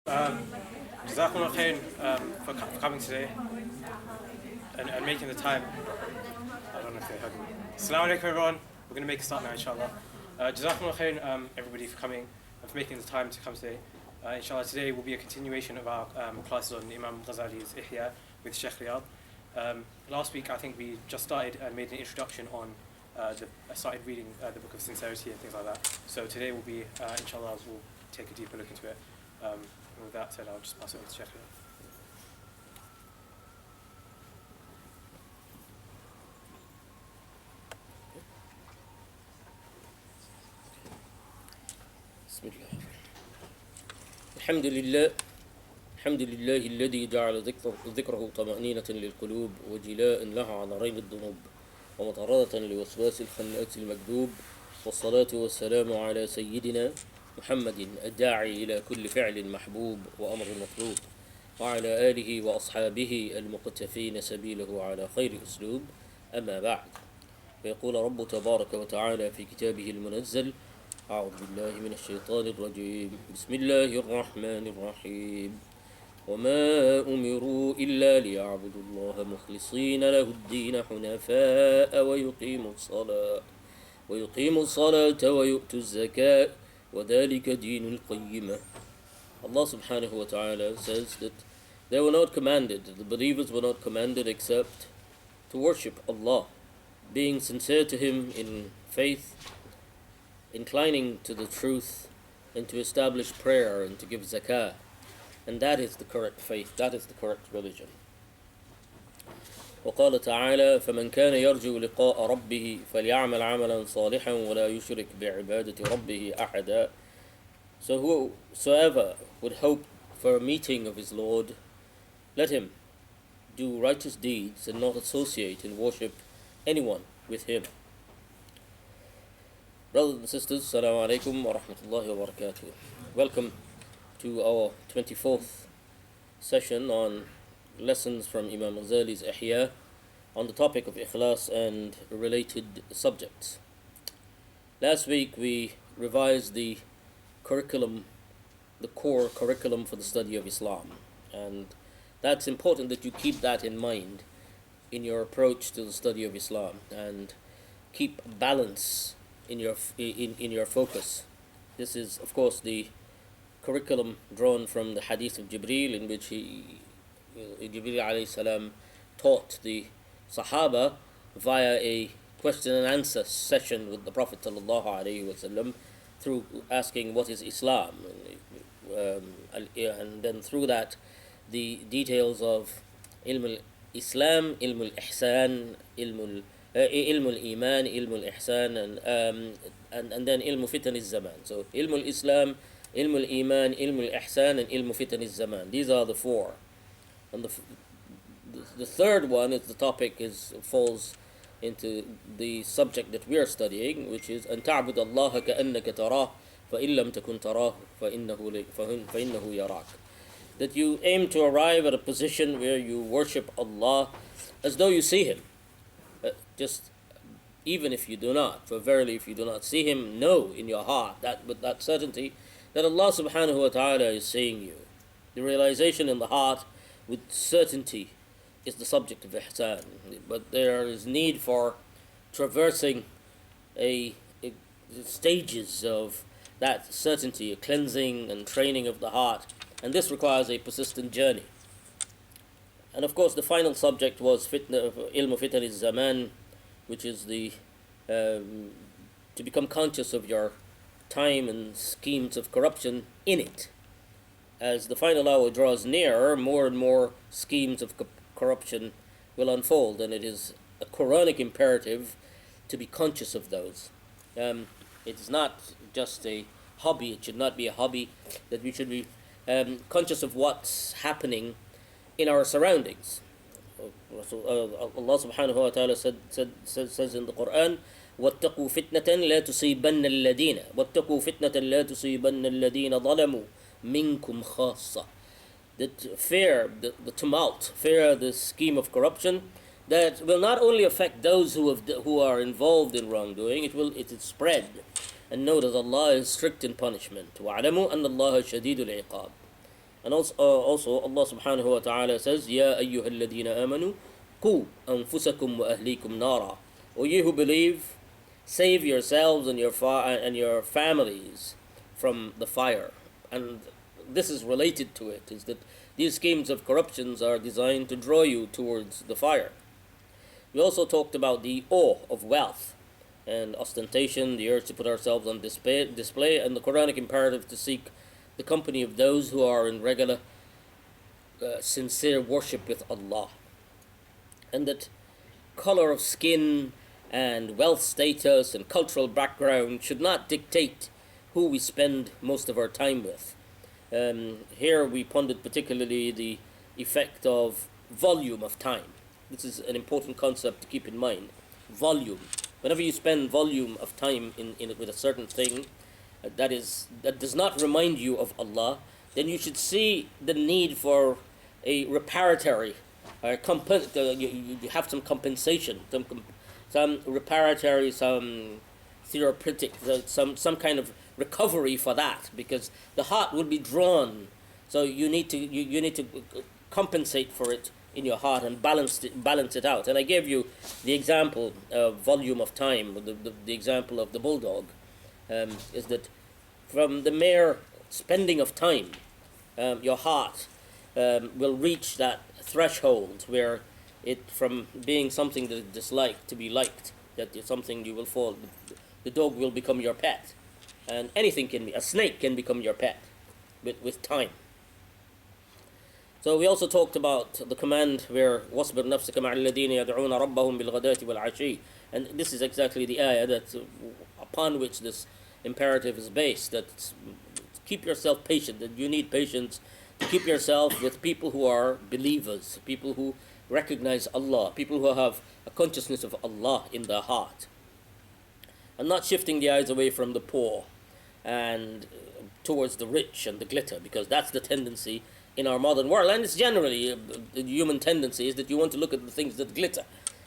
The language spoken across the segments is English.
Jazakumullah khair for coming today and making the time. I don't know if they heard me. Assalamu alaikum everyone. We're going to make a start now, inshallah. Jazakumullah khair everybody for coming and for making the time to come today. Inshallah, today will be a continuation of our classes on Imam Ghazali's Ihya with Sheikh Riyad. Last week, I think we just started and made an introduction on started reading the book of Sincerity and things like that. So today will be, inshallah, we'll take a deeper look into it. And with that said, I'll just pass it on to Sheikh Riyad. بسم الله الحمد لله الذي جعل ذكره طمأنينة للقلوب وجلاء لها على رين الذنوب ومطردة لوسواس الخناس المكذوب والصلاة والسلام على سيدنا محمد الداعي إلى كل فعل محبوب وأمر مطلوب وعلى آله وأصحابه المقتفين سبيله على خير أسلوب. أما بعد، فيقول رب تبارك وتعالى في كتابه المنزل: أعوذ بالله من الشيطان الرجيم. بسم الله الرحمن الرحيم. وما أمروا إلا ليعبدوا الله مخلصين له الدين حنفاء ويقيموا الصلاة ويؤتوا الزكاة وذلك دين القيمة. Allah subhanahu wa ta'ala says that they were not commanded, the believers were not commanded except to worship Allah, being sincere to Him in faith, inclining to the truth, and to establish prayer and to give zakah. And that is the correct faith, that is the correct religion. وقال تعالى: فمن كان يرجو لقاء ربه فليعمل عملا صالحا ولا يشرك بعبادة ربه أحدا. So whosoever would hope for a meeting of his Lord, let him do righteous deeds and not associate and worship anyone with him. Brothers and sisters, Assalamu alaikum wa rahmatullahi wa barakatuh. Welcome to our 24th session on lessons from Imam Ghazali's Ihya on the topic of Ikhlas and related subjects. Last week we revised the curriculum, the core curriculum for the study of Islam, and that's important that you keep that in mind in your approach to the study of Islam and keep balance in your focus. This is, of course, the curriculum drawn from the hadith of Jibreel, in which Jibreel alayhi salam taught the Sahaba via a question and answer session with the Prophet sallallahu alayhi wasallam, through asking what is Islam, and then through that the details of ilm al-Islam, ilm al-Ihsan, ilm al-Iman, ilm al-Ihsan, and then ilm fitan al-Zaman. So ilm al-Islam, ilm al-Iman, ilm al-Ihsan, and ilm fitan al-Zaman. These are the four. And the third one is the topic falls into the subject that we are studying, which is أن تعبد الله كأنك تراه فإن لم تكن تراه فإنه يراك. That you aim to arrive at a position where you worship Allah as though you see Him. Just even if you do not, for verily if you do not see Him, know in your heart that with that certainty that Allah subhanahu wa ta'ala is seeing you. The realization in the heart with certainty is the subject of ihsan, but there is need for traversing a stages of that certainty, a cleansing and training of the heart, and this requires a persistent journey. And of course the final subject was ilm fitan al-Zaman, which is the to become conscious of your time and schemes of corruption in it. As the final hour draws nearer, more and more schemes of corruption will unfold, and it is a Quranic imperative to be conscious of those. It is not just a hobby, it should not be a hobby, that we should be conscious of what's happening in our surroundings. Allah subhanahu wa ta'ala says in the Quran: وَاتَّقُوا فِتْنَةً لَا تُصِيبَنَّ الَّذِينَ ظَلَمُوا مِنْكُمْ خَاصَّةً. That fear the tumult, fear the scheme of corruption that will not only affect those who are involved in wrongdoing, it will spread. And know that Allah is strict in punishment. وَاعْلَمُوا أَنَّ اللَّهَ شَدِيدُ الْعِقَابِ. And also Allah subhanahu wa ta'ala says, Ya ayyuha alladhina amanu, Qu anfusakum wa ahlikum nara. O you who believe, save yourselves and your families from the fire. And this is related to it, is that these schemes of corruptions are designed to draw you towards the fire. We also talked about the awe of wealth and ostentation, the urge to put ourselves on display, and the Quranic imperative to seek the company of those who are in regular, sincere worship with Allah. And that color of skin and wealth status and cultural background should not dictate who we spend most of our time with. Here we pondered particularly the effect of volume of time. This is an important concept to keep in mind. Volume. Whenever you spend volume of time with a certain thing that does not remind you of Allah, then you should see the need for a reparatory, you have some compensation, some reparatory, some therapeutic, some kind of recovery for that, because the heart will be drawn. So you need to compensate for it in your heart and balance it out. And I gave you the example of volume of time, the example of the bulldog, is that from the mere spending of time, your heart will reach that threshold where it, from being something that is disliked to be liked, that is something you will fall, the dog will become your pet. And anything can be, a snake can become your pet with time. So we also talked about the command where وَاصْبِرْ نَفْسَكَ مَعَ الَّذِينَ يَدْعُونَ رَبَّهُم بِالْغَدَاةِ وَالْعَشِيِّ. And this is exactly the ayah upon which this imperative is based, that keep yourself patient, that you need patience to keep yourself with people who are believers, people who recognize Allah, people who have a consciousness of Allah in their heart, and not shifting the eyes away from the poor and towards the rich and the glitter, because that's the tendency in our modern world, and it's generally the human tendency is that you want to look at the things that glitter.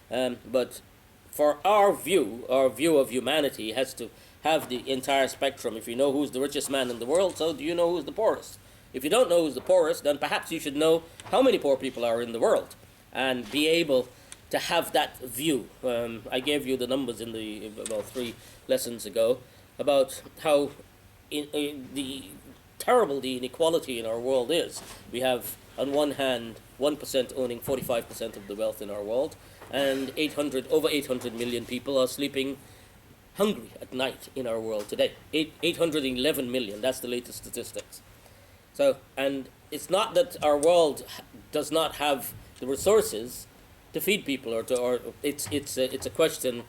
But for our view of humanity has to have the entire spectrum. If you know who's the richest man in the world, so do you know who's the poorest? If you don't know who's the poorest, then perhaps you should know how many poor people are in the world and be able to have that view. I gave you the numbers about 3 lessons ago about how terrible the inequality in our world is. We have, on one hand, 1% owning 45% of the wealth in our world, and over 800 million people are sleeping hungry at night in our world today. 811 million, that's the latest statistics. So, and it's not that our world does not have the resources to feed people, or it's a question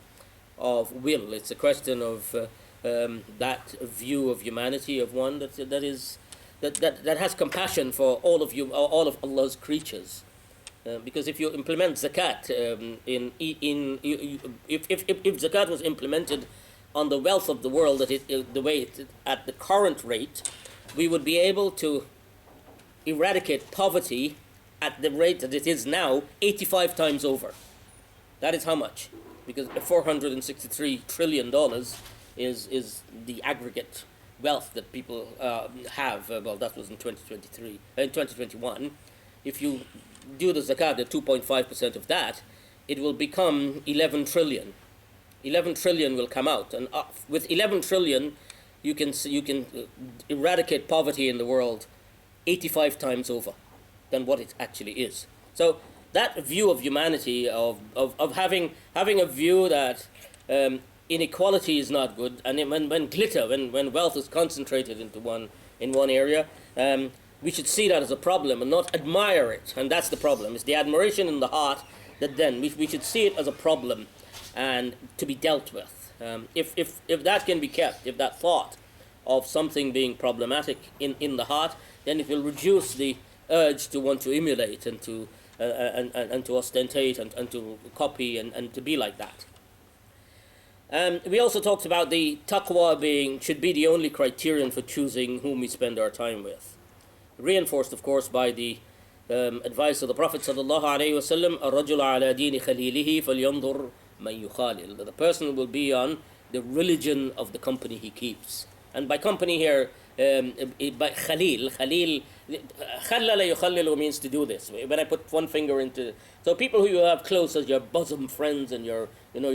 of will. It's a question of that view of humanity, of one that has compassion for all of Allah's creatures. Because if you implement zakat, if zakat was implemented on the wealth of the world at the current rate, we would be able to eradicate poverty at the rate that it is now 85 times over. That is how much? Because $463 trillion is the aggregate wealth that people have. Well, that was in 2021. If you do the zakat at 2.5% of that, it will become 11 trillion. 11 trillion will come out, and with 11 trillion, you can eradicate poverty in the world 85 times over than what it actually is. So that view of humanity, of having a view that inequality is not good, and when wealth is concentrated in one area, we should see that as a problem and not admire it. And that's the problem. It's the admiration in the heart that then we should see it as a problem and to be dealt with. If that can be kept, if that thought of something being problematic in the heart, then it will reduce the urge to want to emulate and to ostentate and to copy and to be like that. We also talked about the taqwa should be the only criterion for choosing whom we spend our time with. Reinforced, of course, by the advice of the Prophet sallallahu alaihi wasallam, الرجل على دين خليله فلينظر من يخالل. The person will be on the religion of the company he keeps. And by company here, But Khalil, khallala yukhallilu means to do this. When I put one finger into, so people who you have close as your bosom friends and your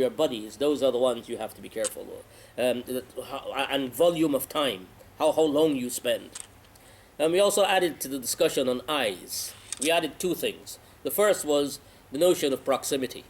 buddies, those are the ones you have to be careful of. And volume of time, how long you spend. And we also added to the discussion on eyes. We added two things. The first was the notion of proximity.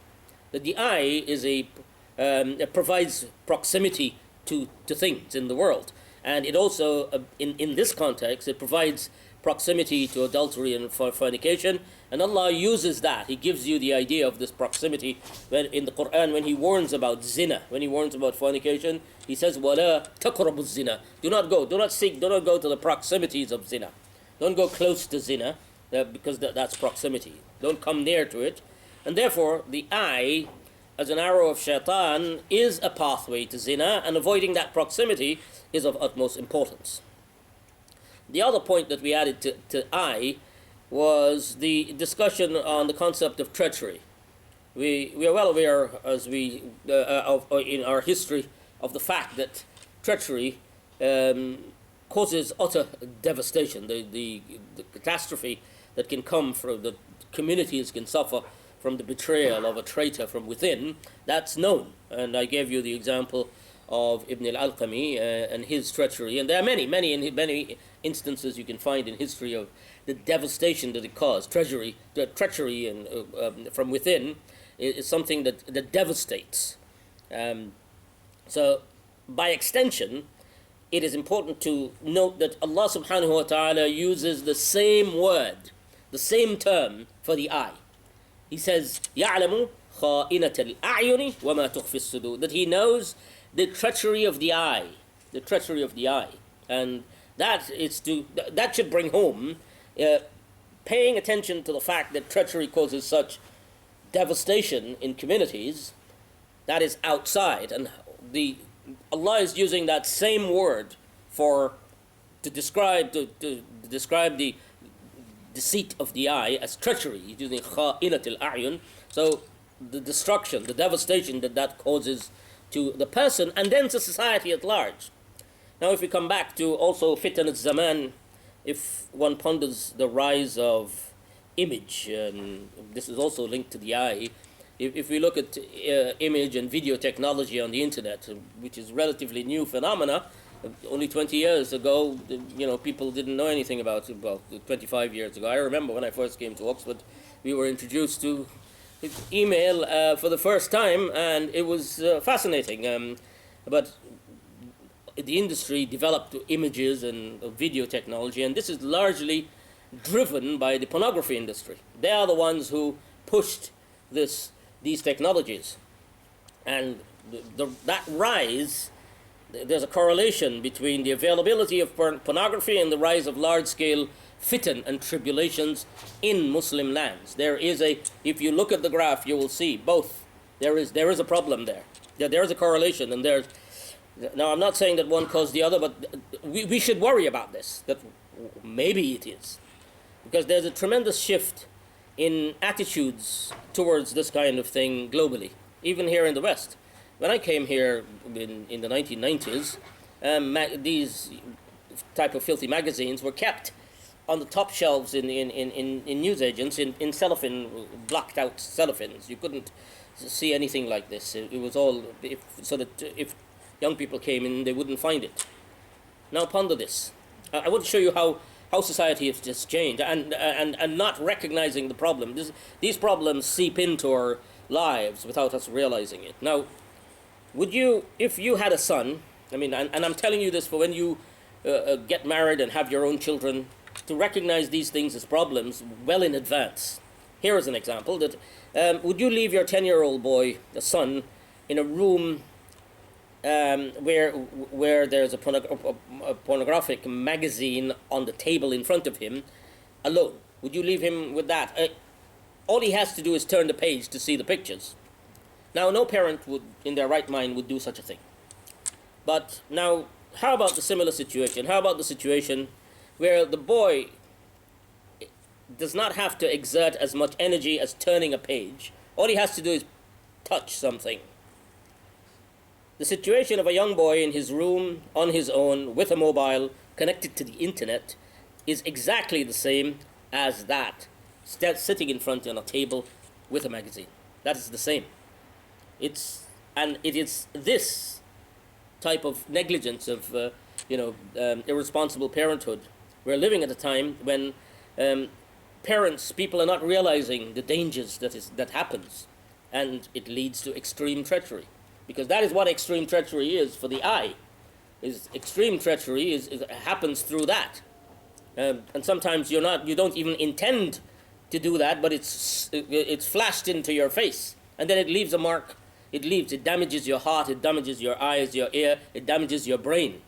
That the eye is it provides proximity to things in the world. And it also, in this context, it provides proximity to adultery and fornication. And Allah uses that. He gives you the idea of this proximity when in the Quran, when He warns about zina, when He warns about fornication, He says, وَلَا تَقْرَبُوا الزِّنَا. Do not go to the proximities of zina. Don't go close to zina, because that's proximity. Don't come near to it. And therefore, the eye, as an arrow of shaitan, is a pathway to zina, and avoiding that proximity is of utmost importance. The other point that we added to eye was the discussion on the concept of treachery. We are well aware, as we in our history, of the fact that treachery causes utter devastation. The catastrophe that can come from the communities can suffer from the betrayal of a traitor from within. That's known, and I gave you the example of Ibn al-Alqami and his treachery, and there are many instances you can find in history of the devastation that it caused. Treachery and from within is something that devastates. So, by extension, it is important to note that Allah subhanahu wa ta'ala uses the same word, the same term for the eye. He says, يَعْلَمُ خَائِنَةَ الْأَعْيُنِ وَمَا تُخْفِي الصُّدُورِ, that He knows the treachery of the eye, and that should bring home paying attention to the fact that treachery causes such devastation in communities. That is outside, and Allah is using that same word to describe the deceit of the eye as treachery. He's using kha'inat al-a'yun. So the destruction, the devastation that causes to the person and then to society at large. Now, if we come back to also fitan al-zaman, if one ponders the rise of image, and this is also linked to the eye. If we look at image and video technology on the internet, which is relatively new phenomena, only 20 years ago, people didn't know anything about it. Well, 25 years ago, I remember when I first came to Oxford, we were introduced to email for the first time, and it was fascinating. But the industry developed images and video technology, and this is largely driven by the pornography industry. They are the ones who pushed these technologies, and that rise. There's a correlation between the availability of pornography and the rise of large-scale fitan and tribulations in Muslim lands. If you look at the graph, you will see both. There is a problem there. There is a correlation, and now I'm not saying that one caused the other, but we should worry about this, that maybe it is. Because there's a tremendous shift in attitudes towards this kind of thing globally, even here in the West. When I came here in the 1990s, these type of filthy magazines were kept on the top shelves in newsagents in cellophane, blocked out cellophans. You couldn't see anything like this. It was all so that if young people came in, they wouldn't find it. Now ponder this. I want to show you how society has just changed, and not recognizing the problem. These problems seep into our lives without us realizing it. Now, would you, if you had a son, and I'm telling you this for when you get married and have your own children, to recognize these things as problems well in advance. Here is an example that would you leave your 10-year-old boy, a son, in a room where there's a pornographic magazine on the table in front of him, alone? Would you leave him with that? All he has to do is turn the page to see the pictures. Now, no parent would, in their right mind, would do such a thing. But now, how about the similar situation? How about the situation where the boy does not have to exert as much energy as turning a page? All he has to do is touch something. The situation of a young boy in his room, on his own, with a mobile, connected to the internet is exactly the same as that sitting in front on a table with a magazine. That is the same. It is this type of negligence of irresponsible parenthood. We're living at a time when people are not realizing the dangers that happens, and it leads to extreme treachery, because that is what extreme treachery is for the eye. Is extreme treachery happens through that, and sometimes you don't even intend to do that, but it's flashed into your face, and then it leaves a mark. It damages your heart, it damages your eyes, your ear, it damages your brain.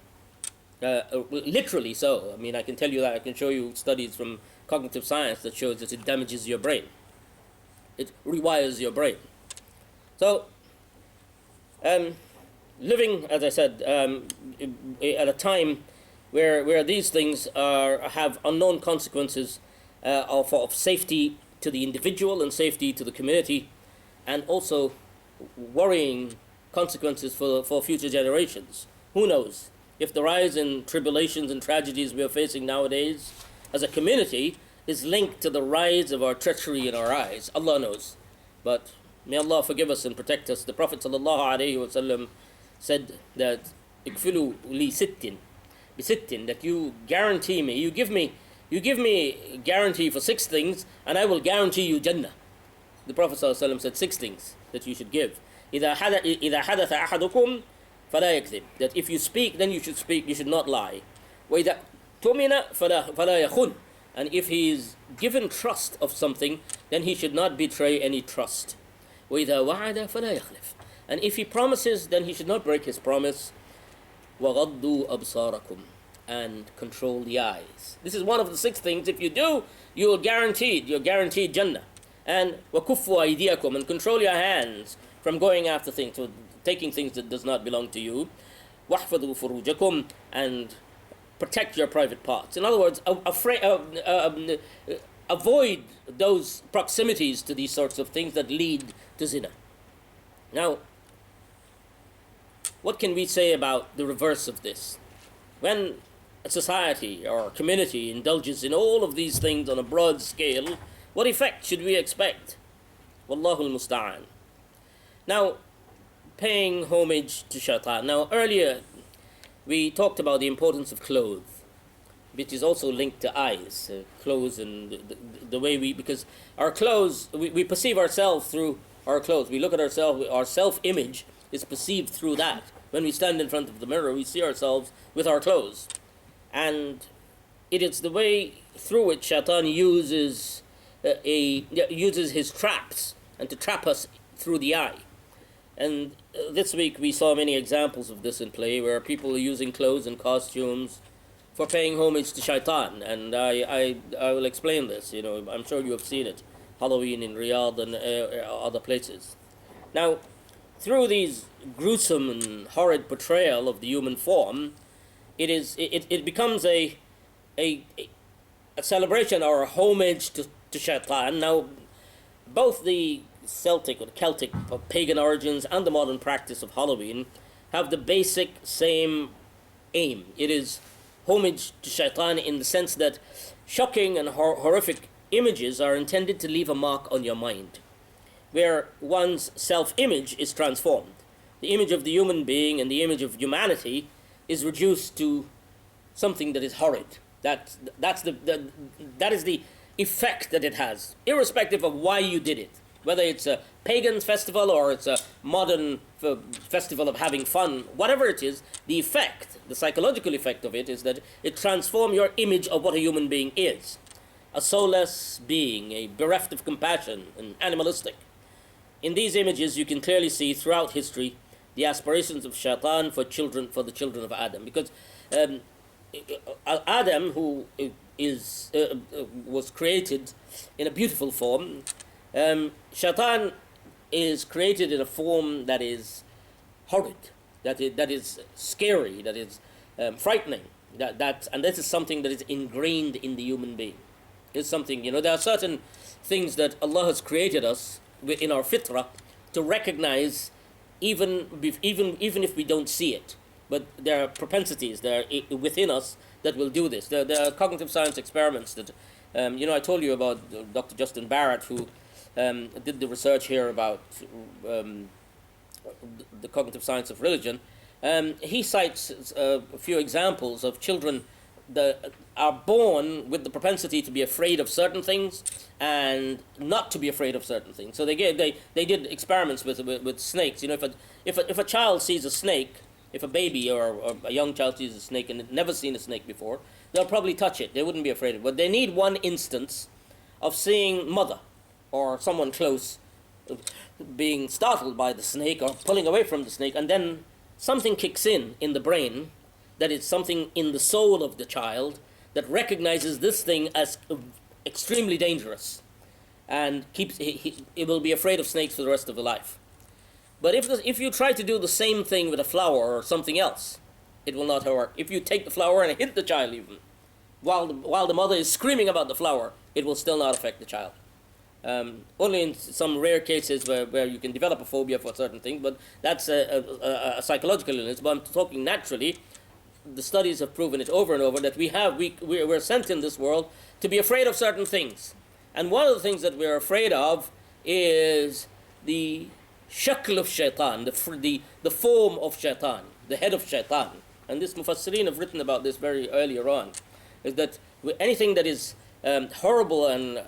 Literally so. I mean, I can tell you that. I can show you studies from cognitive science that shows that it damages your brain. It rewires your brain. So, living, as I said, at a time where these things have unknown consequences of safety to the individual and safety to the community, and also worrying consequences for future generations. Who knows? If the rise in tribulations and tragedies we are facing nowadays as a community is linked to the rise of our treachery in our eyes, Allah knows. But may Allah forgive us and protect us. The Prophet ﷺ said that ikfilu li sittin, bisittin, that you guarantee me, you give me guarantee for 6 things, and I will guarantee you Jannah. The Prophet ﷺ said 6 things that you should give. إذا حدث أحدكم فلا يكذب. That if you speak, then you should speak, you should not lie. وإذا تؤمن فلا يخن. And if he is given trust of something, then he should not betray any trust. وإذا وعد فلا يخلف. And if he promises, then he should not break his promise. وغضوا أبصاركم. And control the eyes. This is one of the 6 things. If you do, you're guaranteed Jannah. And وَكُفُّوا أَيْدِيَكُمْ, and control your hands from going after things, so taking things that does not belong to you. وَاحْفَظُوا فُرُوجَكُمْ, and protect your private parts. In other words, avoid those proximities to these sorts of things that lead to zina. Now, what can we say about the reverse of this? When a society or a community indulges in all of these things on a broad scale, what effect should we expect? Wallahu al-musta'an. Now, paying homage to shaitan. Now, earlier we talked about the importance of clothes, which is also linked to eyes, clothes, and the way because our clothes, we perceive ourselves through our clothes. We look at ourselves, our self-image is perceived through that. When we stand in front of the mirror, we see ourselves with our clothes. And it is the way through which shaitan uses his traps, and to trap us through the eye. And this week we saw many examples of this in play, where people are using clothes and costumes for paying homage to shaitan. And I will explain this. I'm sure you have seen it, Halloween in Riyad and other places. Now, through these gruesome and horrid portrayal of the human form, it becomes a celebration or a homage to shaitan. Now, both the Celtic or Celtic or pagan origins and the modern practice of Halloween have the basic same aim. It is homage to shaitan in the sense that shocking and horrific images are intended to leave a mark on your mind, where one's self-image is transformed. The image of the human being and the image of humanity is reduced to something that is horrid. That is the effect that it has, irrespective of why you did it. Whether it's a pagan festival or it's a modern festival of having fun, whatever it is, the effect, the psychological effect of it is that it transforms your image of what a human being is. A soulless being, a bereft of compassion, and animalistic. In these images, you can clearly see throughout history the aspirations of shaitan for the children of Adam. Because Adam, who was created in a beautiful form, shaitan is created in a form that is horrid, that is scary, that is frightening. And this is something that is ingrained in the human being. It's something, there are certain things that Allah has created us in our fitrah to recognize, even if we don't see it. But there are propensities there within us that will do this. There are cognitive science experiments that, I told you about Dr. Justin Barrett, who did the research here about the cognitive science of religion. He cites a few examples of children that are born with the propensity to be afraid of certain things and not to be afraid of certain things. So they did experiments with snakes. If a child sees a snake, if a baby or a young child sees a snake and never seen a snake before, they'll probably touch it. They wouldn't be afraid of it. But they need one instance of seeing mother or someone close being startled by the snake or pulling away from the snake, and then something kicks in the brain, that is something in the soul of the child that recognizes this thing as extremely dangerous, and it will be afraid of snakes for the rest of the life. But if you try to do the same thing with a flower or something else, it will not work. If you take the flower and hit the child even, while the mother is screaming about the flower, it will still not affect the child. Only in some rare cases where you can develop a phobia for certain things, but that's a psychological illness. But I'm talking naturally. The studies have proven it over and over that we're sent in this world to be afraid of certain things. And one of the things that we're afraid of is the shakl of shaitan, the form of shaitan, the head of shaitan. And this Mufassirin have written about this very earlier on, is that anything that is horrible and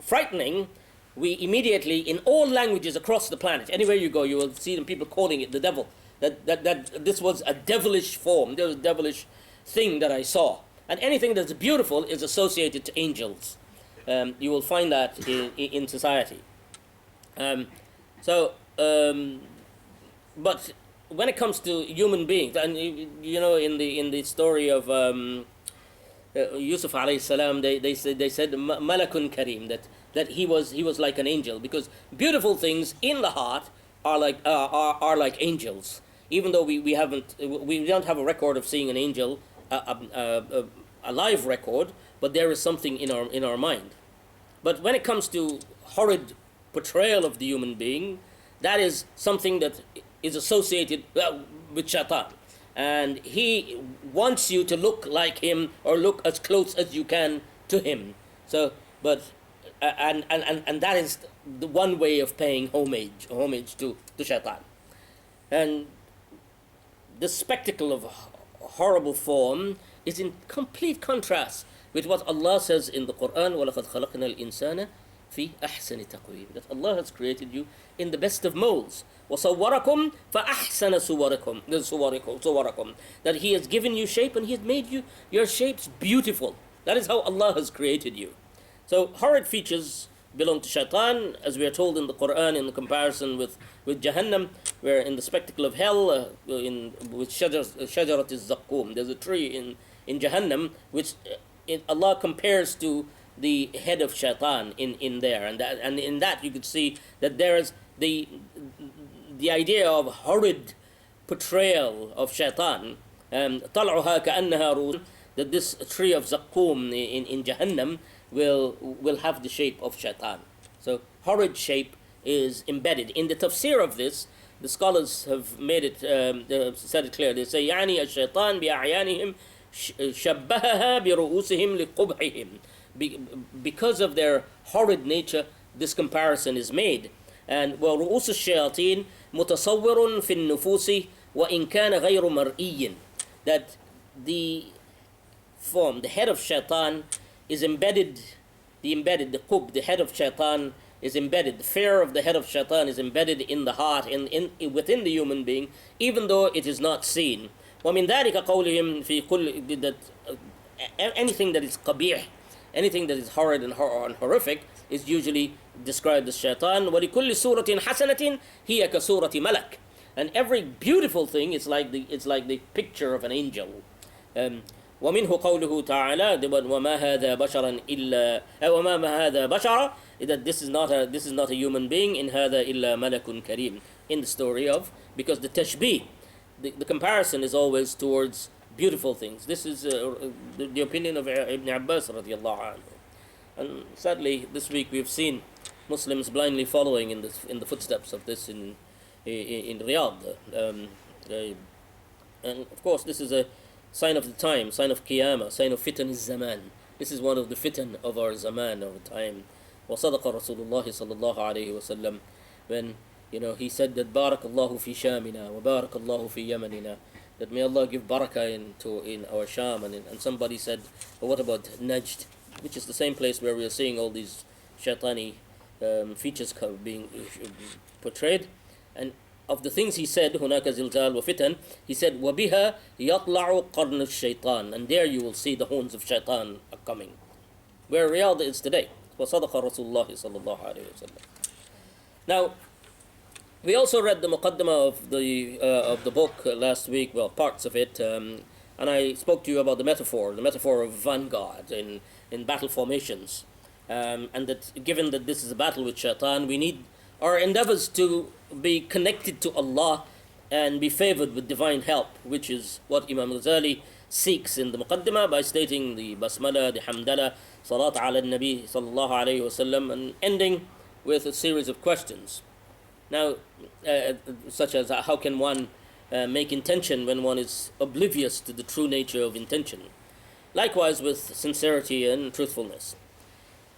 frightening, we immediately, in all languages across the planet, anywhere you go, you will see them, people calling it the devil. That this was a devilish form, there was a devilish thing that I saw. And anything that's beautiful is associated to angels. You will find that in society. But when it comes to human beings, and in the story of Yusuf alayhi salam, they said Malakun Kareem, that he was like an angel, because beautiful things in the heart are like angels. Even though we don't have a record of seeing an angel, a live record, but there is something in our mind. But when it comes to horrid portrayal of the human being, that is something that is associated with shaitan, and he wants you to look like him or look as close as you can to him. So, and that is the one way of paying homage to shaitan. And the spectacle of horrible form is in complete contrast with what Allah says in the Quran, وَلَقَدْ خَلَقْنَا الْإِنسَانَ فِي أَحْسَنِ تَقْوِيمٍ, that Allah has created you in the best of molds. وَصَوَّرَكُمْ فَأَحْسَنَ صُوَرَكُمْ, that He has given you shape and He has made your shapes beautiful. That is how Allah has created you. So horrid features belong to shaitan, as we are told in the Quran in the comparison with Jahannam, where in the spectacle of hell, with shajarat al-zaqqum, there's a tree in Jahannam which Allah compares to the head of shaitan in there, and in that you could see that there is the idea of horrid portrayal of shaitan. طَلْعُهَا كَأَنَّهَا رُوسٌ, that this tree of zaqqum in Jahannam will have the shape of shaitan. So horrid shape is embedded. In the tafsir of this, the scholars have made it, said it clear. They say, يعني الشيطان بأعيانهم شبهها برؤوسهم لقبحهم. Because of their horrid nature, this comparison is made. And وَرُؤُوسُ الشَّيَاطِينِ مُتَصَوِّرٌ فِي النُّفُوسِ وَإِنْ كَانَ غَيْرُ مَرْئِيٍّ, that the form, the head of shaitan is embedded, the qub, the head of shaitan is embedded, the fear of the head of shaitan is embedded in the heart, within the human being, even though it is not seen. وَمِنْ ذَلِكَ قَوْلِهِمْ فِي كُلِّ, that anything that is qabih, anything that is horrid and horrific is usually described as shaitan. وَلِكُلِّ سُورَةٍ حَسَنَةٍ هِيَ كَسُورَةِ مَلَكٍ, and every beautiful thing is like the picture of an angel. ومنه قوله تعالى وما هذا بشرا إلا وما هذا بشرا, that this is not a human being, in هذا إلا ملك كريم, in the story of, because the tashbih, the comparison is always towards beautiful things. This is the opinion of Ibn Abbas radiallahu anhu. And sadly this week we've seen Muslims blindly following in the footsteps of this in Riyad. And of course this is sign of the time, sign of Qiyamah, sign of fitan zaman. This is one of the fitan of our zaman, of time. وصدق رسول الله صلى الله عليه وسلم when he said that barakallahu fi shamina wa barakallahu fi yamanina, that may Allah give barakah in our Sham, and somebody said, well, what about Najd, which is the same place where we are seeing all these shaitani features being portrayed. And of the things he said, هناك زلزال وفتن, he said وبها يطلع قرن الشيطان, and there you will see the horns of shaitan are coming, where Riyad is today. وصدق رسول الله صلى الله عليه وسلم. Now, we also read the muqaddimah of the book last week, well, parts of it, and I spoke to you about the metaphor of vanguard in battle formations, and that given that this is a battle with shaitan, we need our endeavors to be connected to Allah and be favored with divine help, which is what Imam Ghazali seeks in the muqaddimah by stating the basmala, the hamdala, salat ala nabi sallallahu alayhi wasallam, and ending with a series of questions. Now, such as how can one make intention when one is oblivious to the true nature of intention? Likewise with sincerity and truthfulness.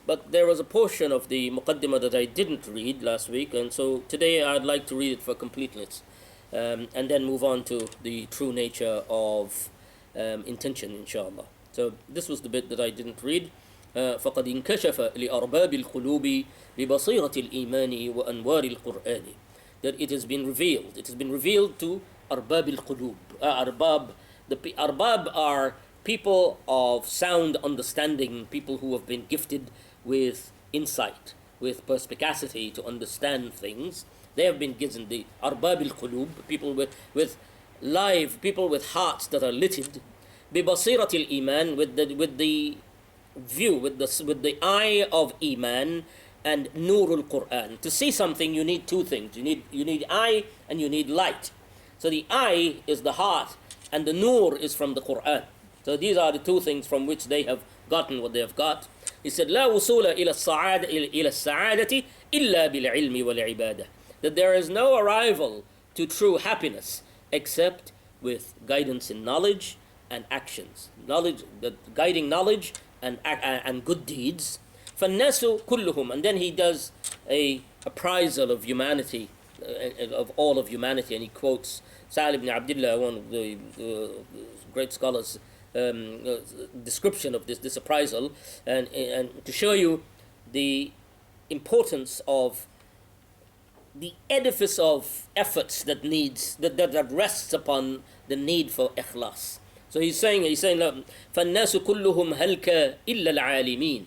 But there was a portion of the muqaddimah that I didn't read last week, and so today I'd like to read it for completeness, and then move on to the true nature of intention, inshallah. So this was the bit that I didn't read. فقد انكشف لأرباب القلوب ببصيرة الإيمان وأنوار القرآن, that it has been revealed to أرباب القلوب. Arbab are people of sound understanding, people who have been gifted with insight, with perspicacity to understand things. They have been given the Arbab al-Qulub, people with live, people with hearts that are littered. ببصيرة الإيمان, with the view, with the eye of Iman, and Nurul Quran. To see something, you need two things. You need eye and you need light. So the eye is the heart, and the Nur is from the Quran. So these are the two things from which they have gotten what they have got. He said, لا وصول إلى السعادة إلا بالعلم والعبادة. That there is no arrival to true happiness except with guidance in knowledge and actions. Guiding knowledge and good deeds. فالناس كلهم, and then he does a appraisal of humanity, of all of humanity, and he quotes Sa'al ibn Abdullah, one of the great scholars, description of this appraisal, and to show you the importance of the edifice of efforts that rests upon the need for ikhlas. So he's saying فَالنَّاسُ كُلُّهُمْ هَلْكَ إِلَّا الْعَالِمِينَ,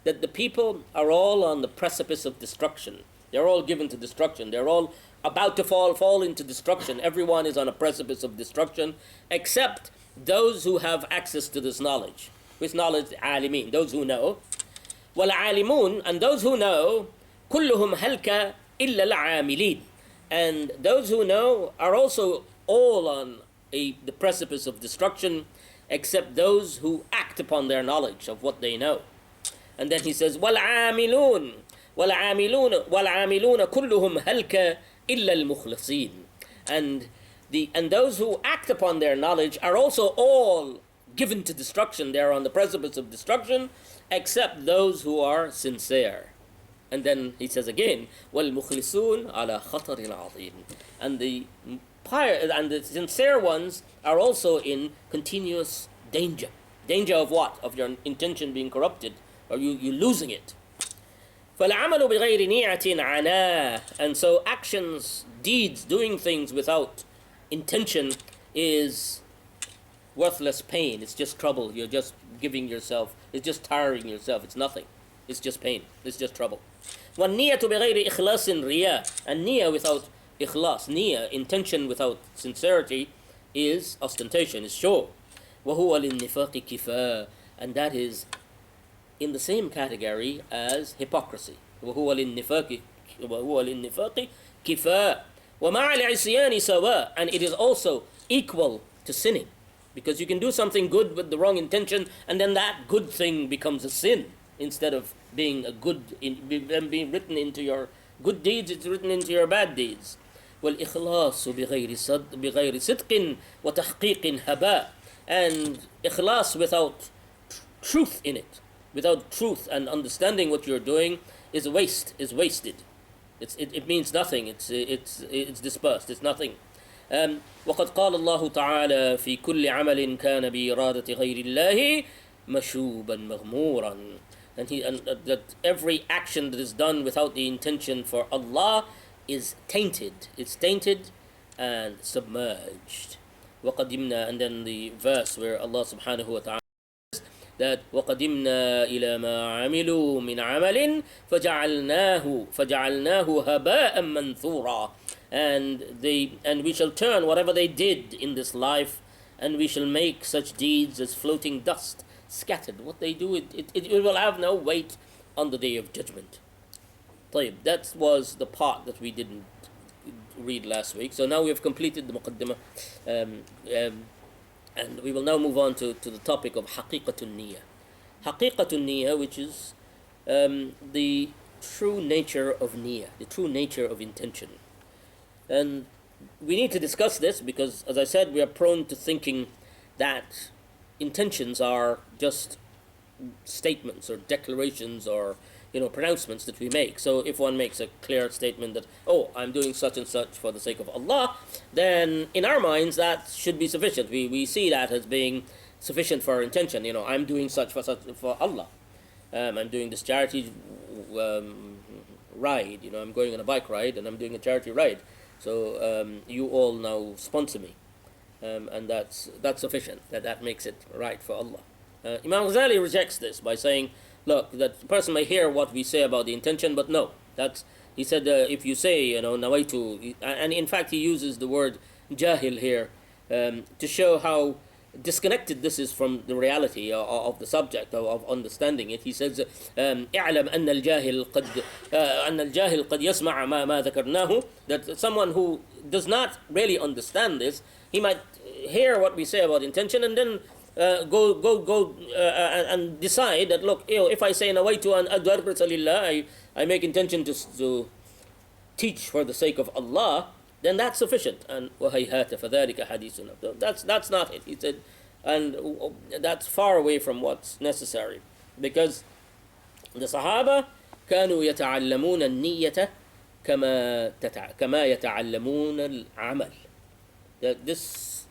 that the people are all on the precipice of destruction. They're all given to destruction. They're all about to fall into destruction. Everyone is on a precipice of destruction, except those who have access to this knowledge. Which knowledge? Alimin, those who know. وَالْعَالِمُونَ, and those who know, كُلُّهُمْ هَلْكَ إِلَّا الْعَامِلِينَ, and those who know are also all on the precipice of destruction, except those who act upon their knowledge of what they know. And then he says, وَالْعَامِلُونَ كُلُّهُمْ هَلْكَ إِلَّا الْمُخْلَصِينَ, and those who act upon their knowledge are also all given to destruction. They are on the precipice of destruction, except those who are sincere. And then he says again, وَالْمُخْلِصُونَ عَلَى خَطَرٍ عَظِيمٍ, and the sincere ones are also in continuous danger. Danger of what? Of your intention being corrupted, or you losing it. فَالْعَمَلُ بِغَيْرِ نِيَّةٍ عَنَاهٍ, and so actions, deeds, doing things without intention is worthless pain. It's just trouble. You're just giving yourself, it's just tiring yourself. It's nothing. It's just pain. It's just trouble. وَالنِّيَّةُ بِغَيْرِ إِخْلَاصٍ رِيَاءٍ, and niyyah without ikhlas, niyyah, intention without sincerity, is ostentation, is show. وَهُوَ لِلنِّفَاقِ كِفَاءٍ, and that is in the same category as hypocrisy. وَهُوَ لِلنِّفَاقِ كِفَاءٍ وَمَعَ الْعِصْيَانِ سَوَاءٍ, and it is also equal to sinning, because you can do something good with the wrong intention, and then that good thing becomes a sin. Instead of being a good, being written into your good deeds, it's written into your bad deeds. وَالْإِخْلَاصُ بِغَيْرِ صِدْقٍ وَتَحْقِيقٍ هَبَاءٍ, And ikhlas without truth in it, without truth and understanding what you're doing, is wasted. It means nothing. It's dispersed. It's nothing. وقد قال الله تعالى في كل عمل كان بإرادة غير الله مشوبا مغمورا. And that every action that is done without the intention for Allah is tainted. It's tainted and submerged. وقدمنا, and then the verse where Allah subhanahu wa ta'ala says that وقدمنا إلى ما عملوا من عمل فجعلناه هباء منثورا. And we shall turn whatever they did in this life, and we shall make such deeds as floating dust, scattered. What they do, it will have no weight on the day of judgment. طيب, that was the part that we didn't read last week. So now we have completed the muqaddimah, and we will now move on to the topic of haqiqatun niyyah. Haqiqatun niyyah, which is the true nature of niyyah, the true nature of intention. And we need to discuss this because, as I said, we are prone to thinking that intentions are just statements or declarations or pronouncements that we make. So if one makes a clear statement that, oh, I'm doing such and such for the sake of Allah, then in our minds that should be sufficient. We see that as being sufficient for our intention. I'm doing such for Allah. I'm doing this charity ride. I'm going on a bike ride and I'm doing a charity ride. So you all now sponsor me, and that's sufficient. That makes it right for Allah. Imam Ghazali rejects this by saying, look, that the person may hear what we say about the intention, but no, he said if you say nawaitu, and in fact he uses the word jahil here to show how disconnected this is from the reality of the subject of understanding it. He says اعلم أن الجاهل قد يسمع ما ذكرناه, that someone who does not really understand this, he might hear what we say about intention and then go and decide that, look, if I say nawaitu an adwarisa lillah, I make intention to teach for the sake of Allah, then that's sufficient. And وَهَيْهَاتَ فَذَلِكَ حَدِيثٌ. That's not it. He said, and that's far away from what's necessary, because the Sahaba كانوا يتعلمون النية كما يتعلمون العمل. This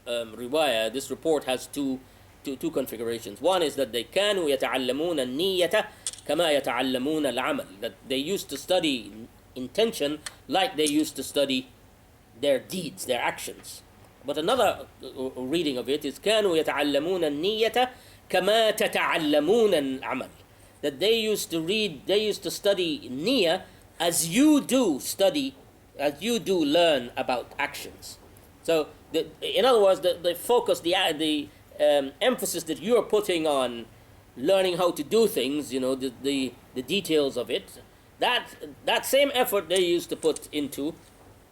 riwayah, this report has two configurations. One is that they كانوا يتعلمون النية كما يتعلمون العمل, that they used to study intention like they used to study their deeds, their actions. But another reading of it is كانوا يتعلمون النية كما تتعلمون العمل, that they used to study niyyah as you do learn about actions. So in other words, the focus, the emphasis that you are putting on learning how to do things, the details of it, that same effort they used to put into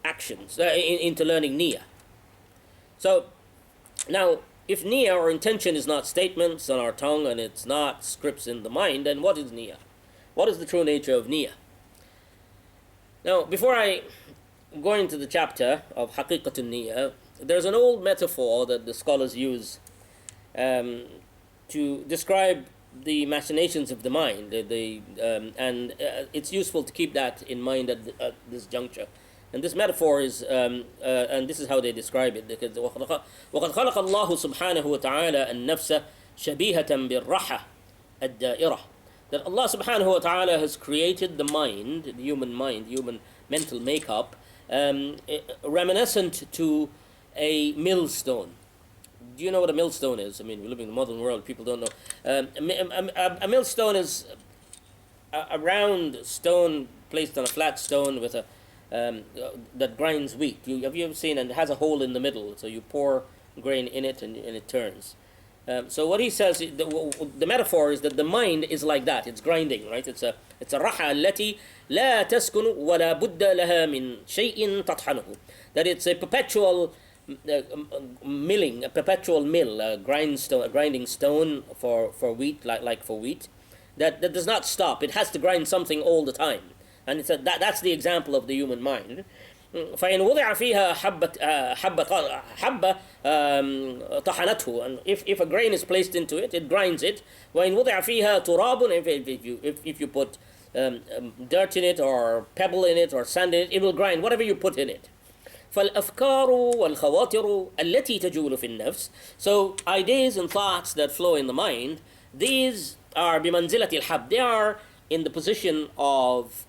actions, into learning niyyah. So now, if niyyah or intention is not statements on our tongue and it's not scripts in the mind, then what is niyyah? What is the true nature of niyyah? Now, before I go into the chapter of haqiqatun niyyah, there's an old metaphor that the scholars use to describe the machinations of the mind, and it's useful to keep that in mind at this juncture. And this metaphor is, and this is how they describe it. وَقَدْ خَلَقَ اللَّهُ سُبْحَانَهُ وَتَعَالَى النَّفْسَ شَبِيهَةً بِالرَّحَةِ الدَّائِرَةِ. That Allah subhanahu wa ta'ala has created the mind, the human mental makeup, reminiscent to a millstone. Do you know what a millstone is? I mean, we live in the modern world, people don't know. A millstone is a round stone placed on a flat stone with that grinds wheat. Have you ever seen? And it has a hole in the middle, so you pour grain in it and it turns. So what he says, the metaphor is that the mind is like that. It's grinding, right? It's a raha التي لا تسكن ولا بد لها من شيء تطحنه. That it's a perpetual milling, a perpetual mill, a grinding stone for wheat, like for wheat, that does not stop. It has to grind something all the time. And it's that's the example of the human mind. فإن وضع فيها حبة طحنته, and if a grain is placed into it, it grinds it. وإن وضع فيها تراب, if you put dirt in it or pebble in it or sand in it, it will grind whatever you put in it. فالأفكار والخواطر التي تجول في النفس, so ideas and thoughts that flow in the mind, these are بمنزلة الحب, they are in the position of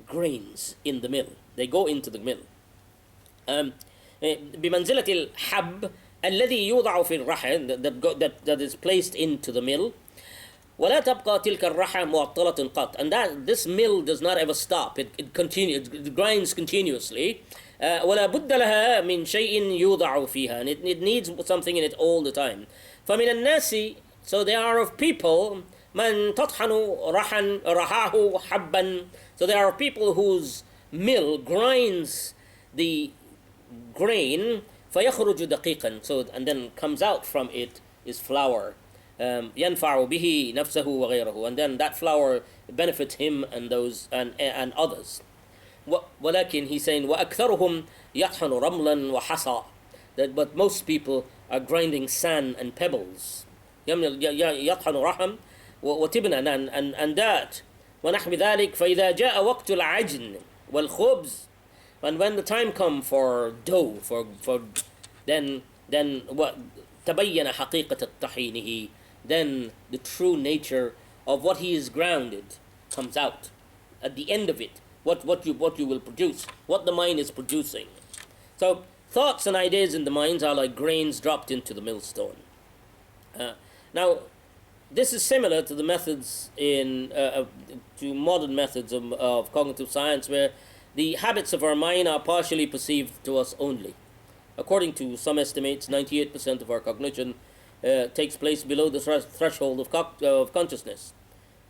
grains in the mill. They go into the mill. بمنزلة الحب الذي يوضع في الرحى, that is placed into the mill. ولا تبقى تلك الرحى معطلة قط, and that this mill does not ever stop. It continues, it grinds continuously. ولا بد لها من شيء يوضع فيها, and it needs something in it all the time. فمن الناس, so there are of people, من تطحن رحاه حبا, so there are people whose mill grinds the grain, فيخرج دقيقا, so and then comes out from it is flour. ينفع به نفسه وغيره, and then that flour benefits him and those and others. ولكن he's saying وأكثرهم يطحن رملا وحصى, that but most people are grinding sand and pebbles. يطحن رحم وتبنا and that ونحو ذلك. فإذا جاء وقت العجن والخبز, and when the time come for dough, for then what تبين حقيقة طحينه, then the true nature of what he is grounded comes out at the end of it. What you will produce, what the mind is producing. So thoughts and ideas in the minds are like grains dropped into the millstone. Now, this is similar to the methods to modern methods of cognitive science, where the habits of our mind are partially perceived to us only. According to some estimates, 98% of our cognition takes place below the threshold of consciousness.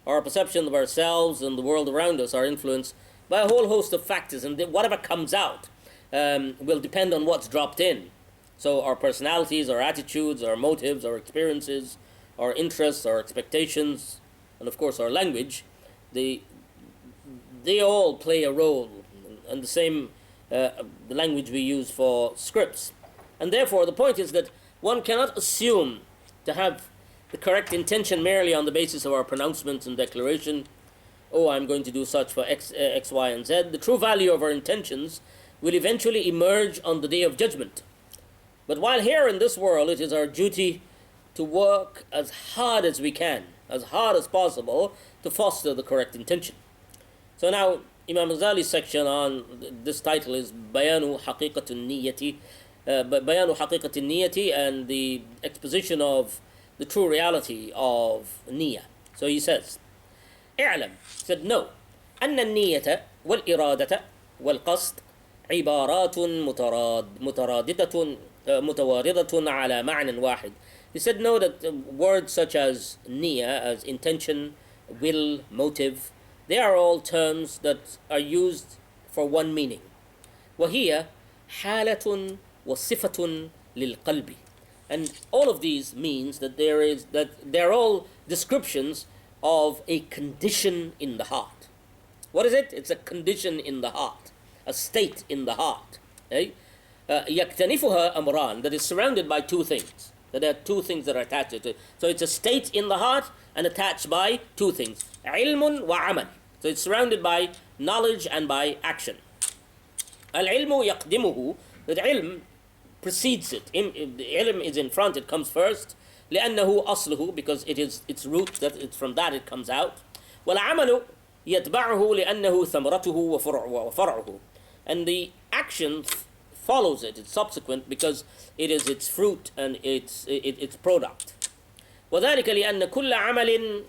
Our perception of ourselves and the world around us are influenced by a whole host of factors, and whatever comes out will depend on what's dropped in. So our personalities, our attitudes, our motives, our experiences, our interests, our expectations, and of course our language, they all play a role, and the same the language we use for scripts. And therefore the point is that one cannot assume to have the correct intention merely on the basis of our pronouncement and declaration. Oh, I'm going to do such for X, Y, and Z. The true value of our intentions will eventually emerge on the day of judgment. But while here in this world, it is our duty to work as hard as we can, as hard as possible, to foster the correct intention. So now, Imam Ghazali's section on this title is Bayanu Haqiqatu Niyyati, Bayanu Haqiqatu Niyyati, and the exposition of the true reality of Niyyah. So he says, اعلم, said know, أن النية والإرادة والقصد عبارات متواردة على معنى واحد. He said know that words such as niyyah, as intention, will, motive, they are all terms that are used for one meaning. وهي حالة وصفة للقلب. And all of these means that they're all descriptions of a condition in the heart. What is it? It's a condition in the heart, a state in the heart. Okay? يكتنفها أمران, that is surrounded by two things. That there are two things that are attached to it. So it's a state in the heart and attached by two things. علم وعمل. So it's surrounded by knowledge and by action. العلم يقدمه, that ilm precedes it. Ilm is in front, it comes first. لأنه أصله, because it is its root, that it's from that it comes out. والعمل يتبعه لأنه ثمرته وفرعه. And the action follows it, it's subsequent, because it is its fruit and its product. وذلك لأن كل عمل,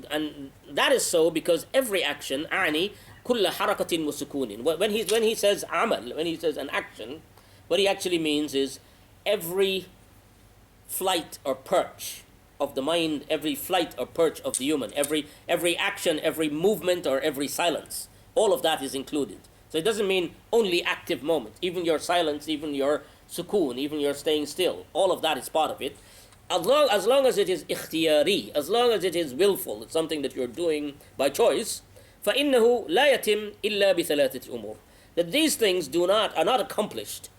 and that is so because every action أعني كل حركة وسكون. When he says عمل, when he says an action, what he actually means is every flight or perch of the mind, every flight or perch of the human, every action, every movement, or every silence, all of that is included. So it doesn't mean only active moments, even your silence, even your sukoon, even your staying still, all of that is part of it. As long as it is ikhtiyari, as long as it is willful, it's something that you're doing by choice, فإنه لا يتم إلا بثلاثة أمور. that these things are not accomplished.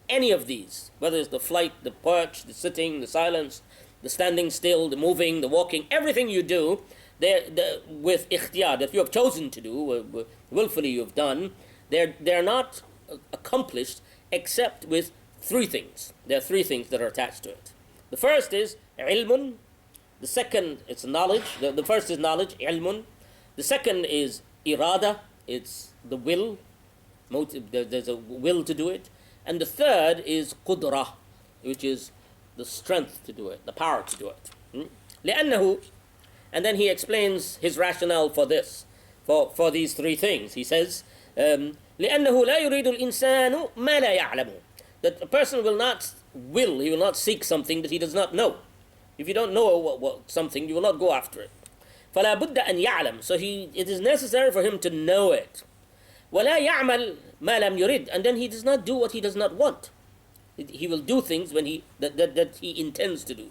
Any of these, whether it's the flight, the perch, the sitting, the silence, the standing still, the moving, the walking, everything you do, with ikhtiyar, that you have chosen to do, willfully you have done, they're not accomplished except with three things. There are three things that are attached to it. The first is ilmun. The second is knowledge. The first is knowledge, ilmun. The second is irada. It's the will. There's a will to do it. And the third is qudrah, which is the strength to do it, the power to do it. لأنه, and then he explains his rationale for this, for these three things. He says, لأنه لا يريد الإنسان ما لا يعلم. That a person he will not seek something that he does not know. If you don't know something, you will not go after it. فلا بد أن يعلم. So it is necessary for him to know it. ولا يعمل ما لم يرد. And then he does not do what he does not want. He will do things that he intends to do.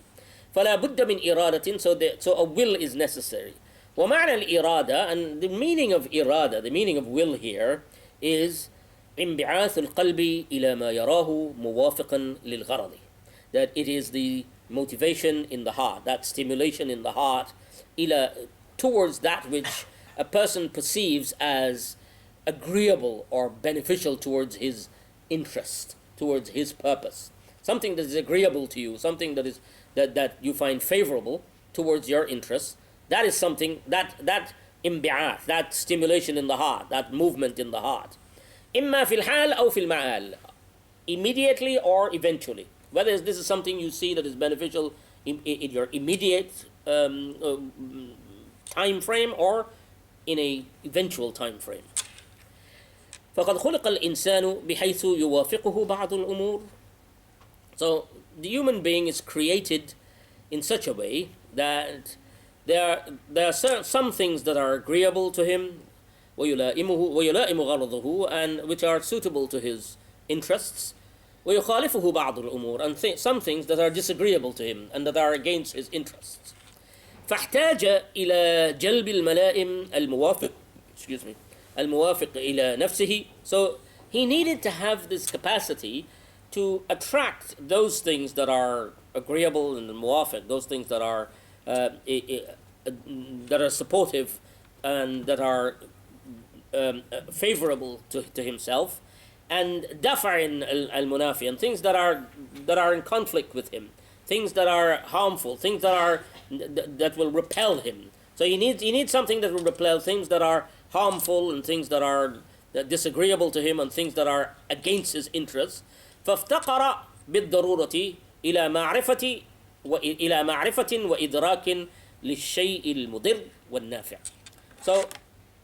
فلا بد من إرادة. So a will is necessary. ومعنى الإرادة, and the meaning of إرادة, the meaning of will here is انبعاث القلب إلى ما يراه موافقا للغرض. That it is the motivation in the heart, that stimulation in the heart towards that which a person perceives as agreeable or beneficial towards his interest, towards his purpose. Something that is agreeable to you, something that you find favorable towards your interests. That is something that انبعاث, that stimulation in the heart, that movement in the heart. إما في الحال أو في المعال, immediately or eventually. Whether this is something you see that is beneficial in your immediate time frame or in a eventual time frame. فقد خلق الإنسان بحيث يوافقه بعض الأمور. So the human being is created in such a way that there are some things that are agreeable to him, ويلائم غرضه, and which are suitable to his interests. ويخالفه بعض الأمور, and some things that are disagreeable to him and that are against his interests. فاحتاج إلى جلب الملائم الموافق إلى نفسه. So he needed to have this capacity to attract those things that are agreeable and muwafiq, those things that are supportive and that are favorable to himself, and dafa'in al-munafi, and things that are in conflict with him, things that are harmful, things that will repel him. So he needs something that will repel things that are harmful and things that are disagreeable to him and things that are against his interests. فافتقر بالضرورة إلى معرفة وإدراك للشيء المضر والنافع. So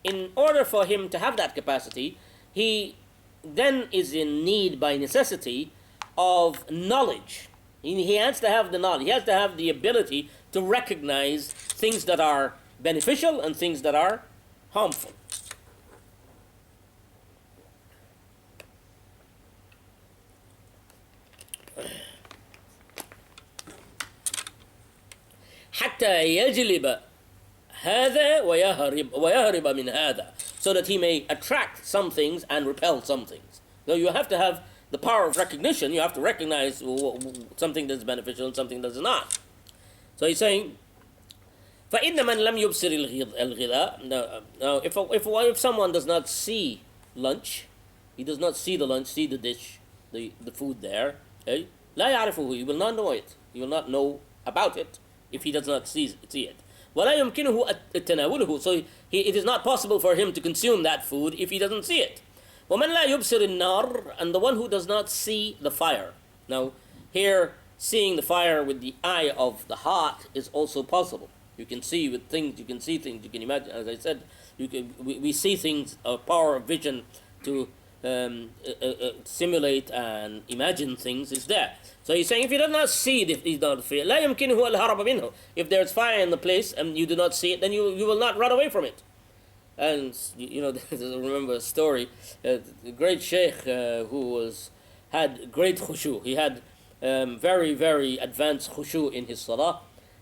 in order for him to have that capacity, he then is in need by necessity of knowledge. He has to have the knowledge. He has to have the ability to recognize things that are beneficial and things that are harmful. حتى يجلب هذا ويهرب من هذا, so that he may attract some things and repel some things. So you have to have the power of recognition. You have to recognize something that's beneficial and something that's not. So he's saying, فإن من لم يبصر الغذاء. Now, if someone does not see lunch, he does not see the lunch, see the dish, the food there, okay? لا يعرفه, he will not know it. He will not know about it if he does not see it. ولا يمكنه تناوله. So it is not possible for him to consume that food if he doesn't see it. ومن لا يبصر النار, and the one who does not see the fire. Now, here, seeing the fire with the eye of the heart is also possible. You can see with things, you can see things, you can imagine. As I said, we see things, a power of vision to simulate and imagine things is there. So he's saying if he does not see it, he's not fear. لا يمكنه الهرب منه. If there's fire in the place and you do not see it, then you will not run away from it. And you know, I remember a story. The great sheikh who had great khushu. He had very, very advanced khushu in his salah,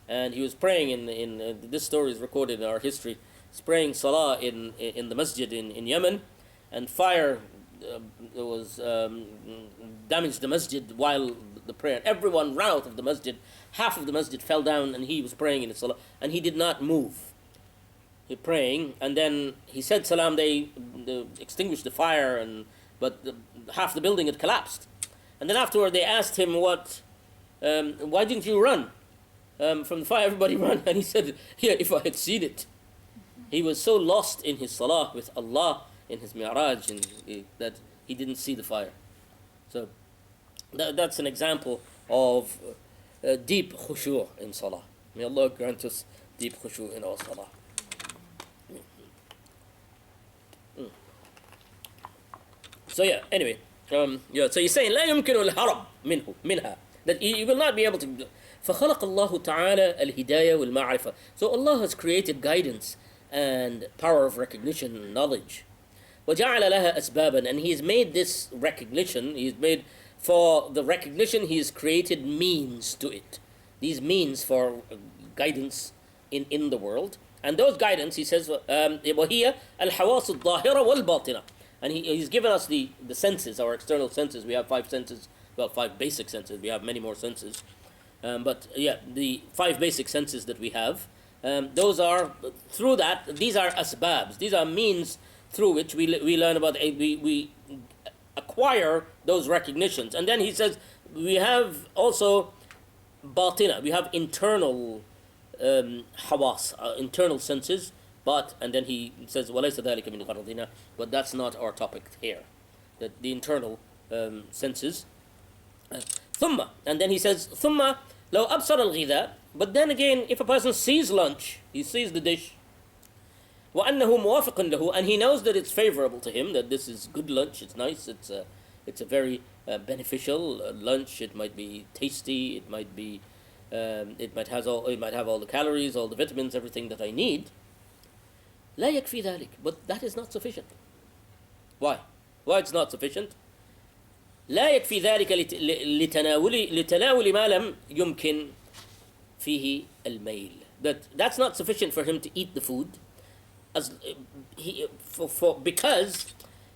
and he was praying in this story is recorded in our history. He's praying salah in the masjid in Yemen, and fire damaged the masjid while the prayer. Everyone ran out of the masjid. Half of the masjid fell down, and he was praying in his salah, and he did not move. He praying, and then he said salam. They extinguished the fire, but half the building had collapsed. And then afterward, they asked him, why didn't you run from the fire? Everybody ran, and he said, yeah, if I had seen it. He was so lost in his salah with Allah in his mi'raj that he didn't see the fire. So that's an example of deep khushu' in salah. May Allah grant us deep khushu' in our salah. So yeah, anyway, so you're saying لا يمكن الهرب منها, that you will not be able to. فخلق الله تعالى الهداية والمعرفة. So Allah has created guidance and power of recognition and knowledge. وجعل لها أسبابا, and He has made this recognition. He's made for the recognition. He has created means to it. These means for guidance in the world, and those guidance, He says, وهي الحواس الظاهرة والباطنة. And He's given us the senses, our external senses. We have 5 senses, well, 5 basic senses. We have many more senses. But yeah, the 5 basic senses that we have, those are, through that, these are asbabs. These are means through which we learn about, we acquire those recognitions. And then He says, we have also batina, we have internal hawas, internal senses. And then He says, وَلَيْسَ ذَلِكَ مِنْ غَرَضِنَا, but that's not our topic here. That the internal senses. ثُمَّ, and then He says, ثُمَّ لَوْ أَبْصَرَ الْغِذَاء, but then again, if a person sees lunch, he sees the dish, وَأَنَّهُ مُوَافِقٌ لَهُ, and he knows that it's favorable to him, that this is good lunch, it's nice, it's a very beneficial lunch, it might be tasty, it might be, it might have all the calories, all the vitamins, everything that I need. لا يكفي ذلك, but that is not sufficient. Why? Why it's not sufficient? لا يكفي ذلك لتناول ما لم يمكن فيه الميل. That's not sufficient for him to eat the food, because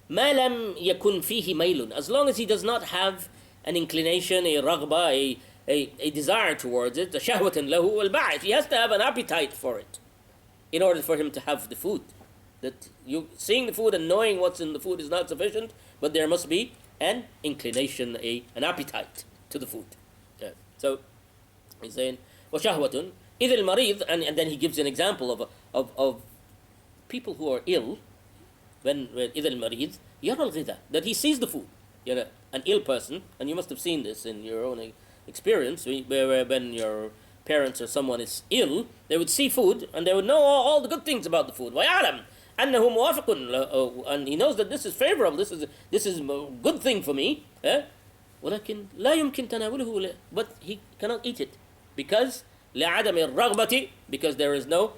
ما لم يكن فيه ميل, as long as he does not have an inclination, a رغبة, a desire towards it, شهوة له والبعث. He has to have an appetite for it in order for him to have the food. That you seeing the food and knowing what's in the food is not sufficient, but there must be an inclination, an appetite to the food. Yeah. So he's saying وشهوة إذ المريض, and then he gives an example of people who are ill. When إذ المريض يرى الغذاء, that he sees the food. You know, an ill person, and you must have seen this in your own experience, where when your parents or someone is ill, they would see food and they would know all the good things about the food. وَيَعْلَمْ أَنَّهُ مُوَافِقٌ, and he knows that this is favorable, this is a good thing for me. وَلَكِنْ لَا يُمْكِنْ تَنَاوُلُهُ, but he cannot eat it because لَعَدَمِ الرَّغْبَةِ, because there is no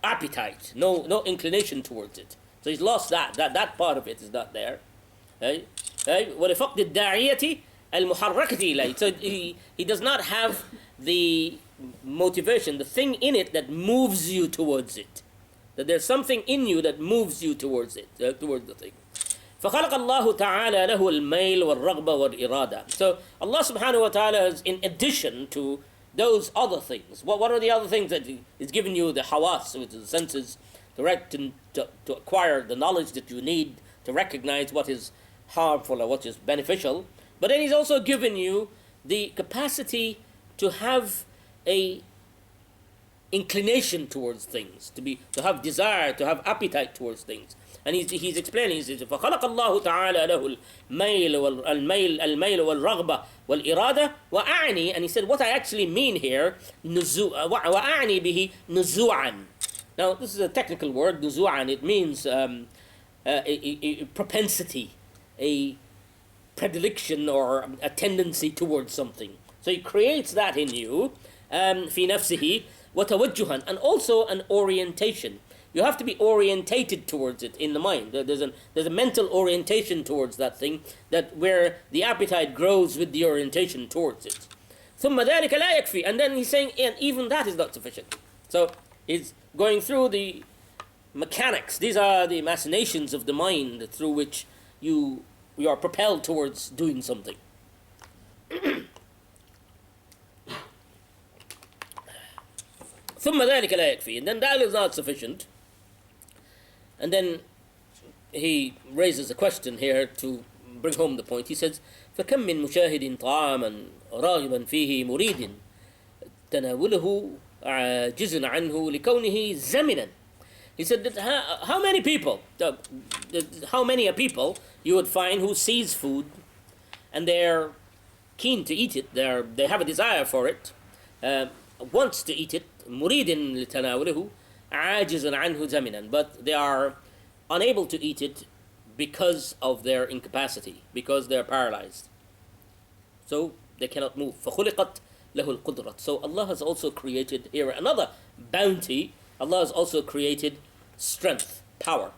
appetite, no inclination towards it. So he's lost that part of it is not there. وَلِفَقْدِ الدَّاعِيَةِ الْمُحَرَّكَةِ إِلَيْهِ, so he does not have the motivation, the thing in it that moves you towards it. That there's something in you that moves you towards it, towards the thing. فَخَلَقَ اللَّهُ تَعَالَى لَهُ الْمَيْلَ وَالرَّغْبَ وَالْإِرَادَةِ. So Allah subhanahu wa ta'ala has, in addition to those other things, what are the other things that He's given you? The hawas, which is the senses, to acquire the knowledge that you need to recognize what is harmful or what is beneficial. But then He's also given you the capacity to have a inclination towards things, to have desire, to have appetite towards things. And he's explaining, he says, فَخَلَقَ اللَّهُ تَعَالَى لَهُ الْمَيْلَ وَالرَّغْبَةِ وَالْإِرَادَةِ وَأَعْنِي, and he said, what I actually mean here, وَأَعْنِي بِهِ نُزُوعًا. Now, this is a technical word, نُزُوعًا. It means a propensity, a predilection or a tendency towards something. So He creates that in you, في نفسه وتوجها, and also an orientation. You have to be orientated towards it in the mind. There's a mental orientation towards that thing, that where the appetite grows with the orientation towards it. ثم ذلك لا يكفي, and then he's saying, and even that is not sufficient. So he's going through the mechanics. These are the machinations of the mind through which you we are propelled towards doing something. ثم ذلك لا يكفي. And then that is not sufficient. And then he raises a question here to bring home the point. He says, فكم من مشاهد طعاما راغبا فيه مريد تناوله عاجز عنه لكونه زمنا. He said that how many people you would find who sees food and they're keen to eat it, they have a desire for it, wants to eat it, مريد لتناوله عاجز عنه زمنا, but they are unable to eat it because of their incapacity, because they're paralyzed. So they cannot move. فخلقت له القدرة. So Allah has also created here another bounty. Allah has also created strength, power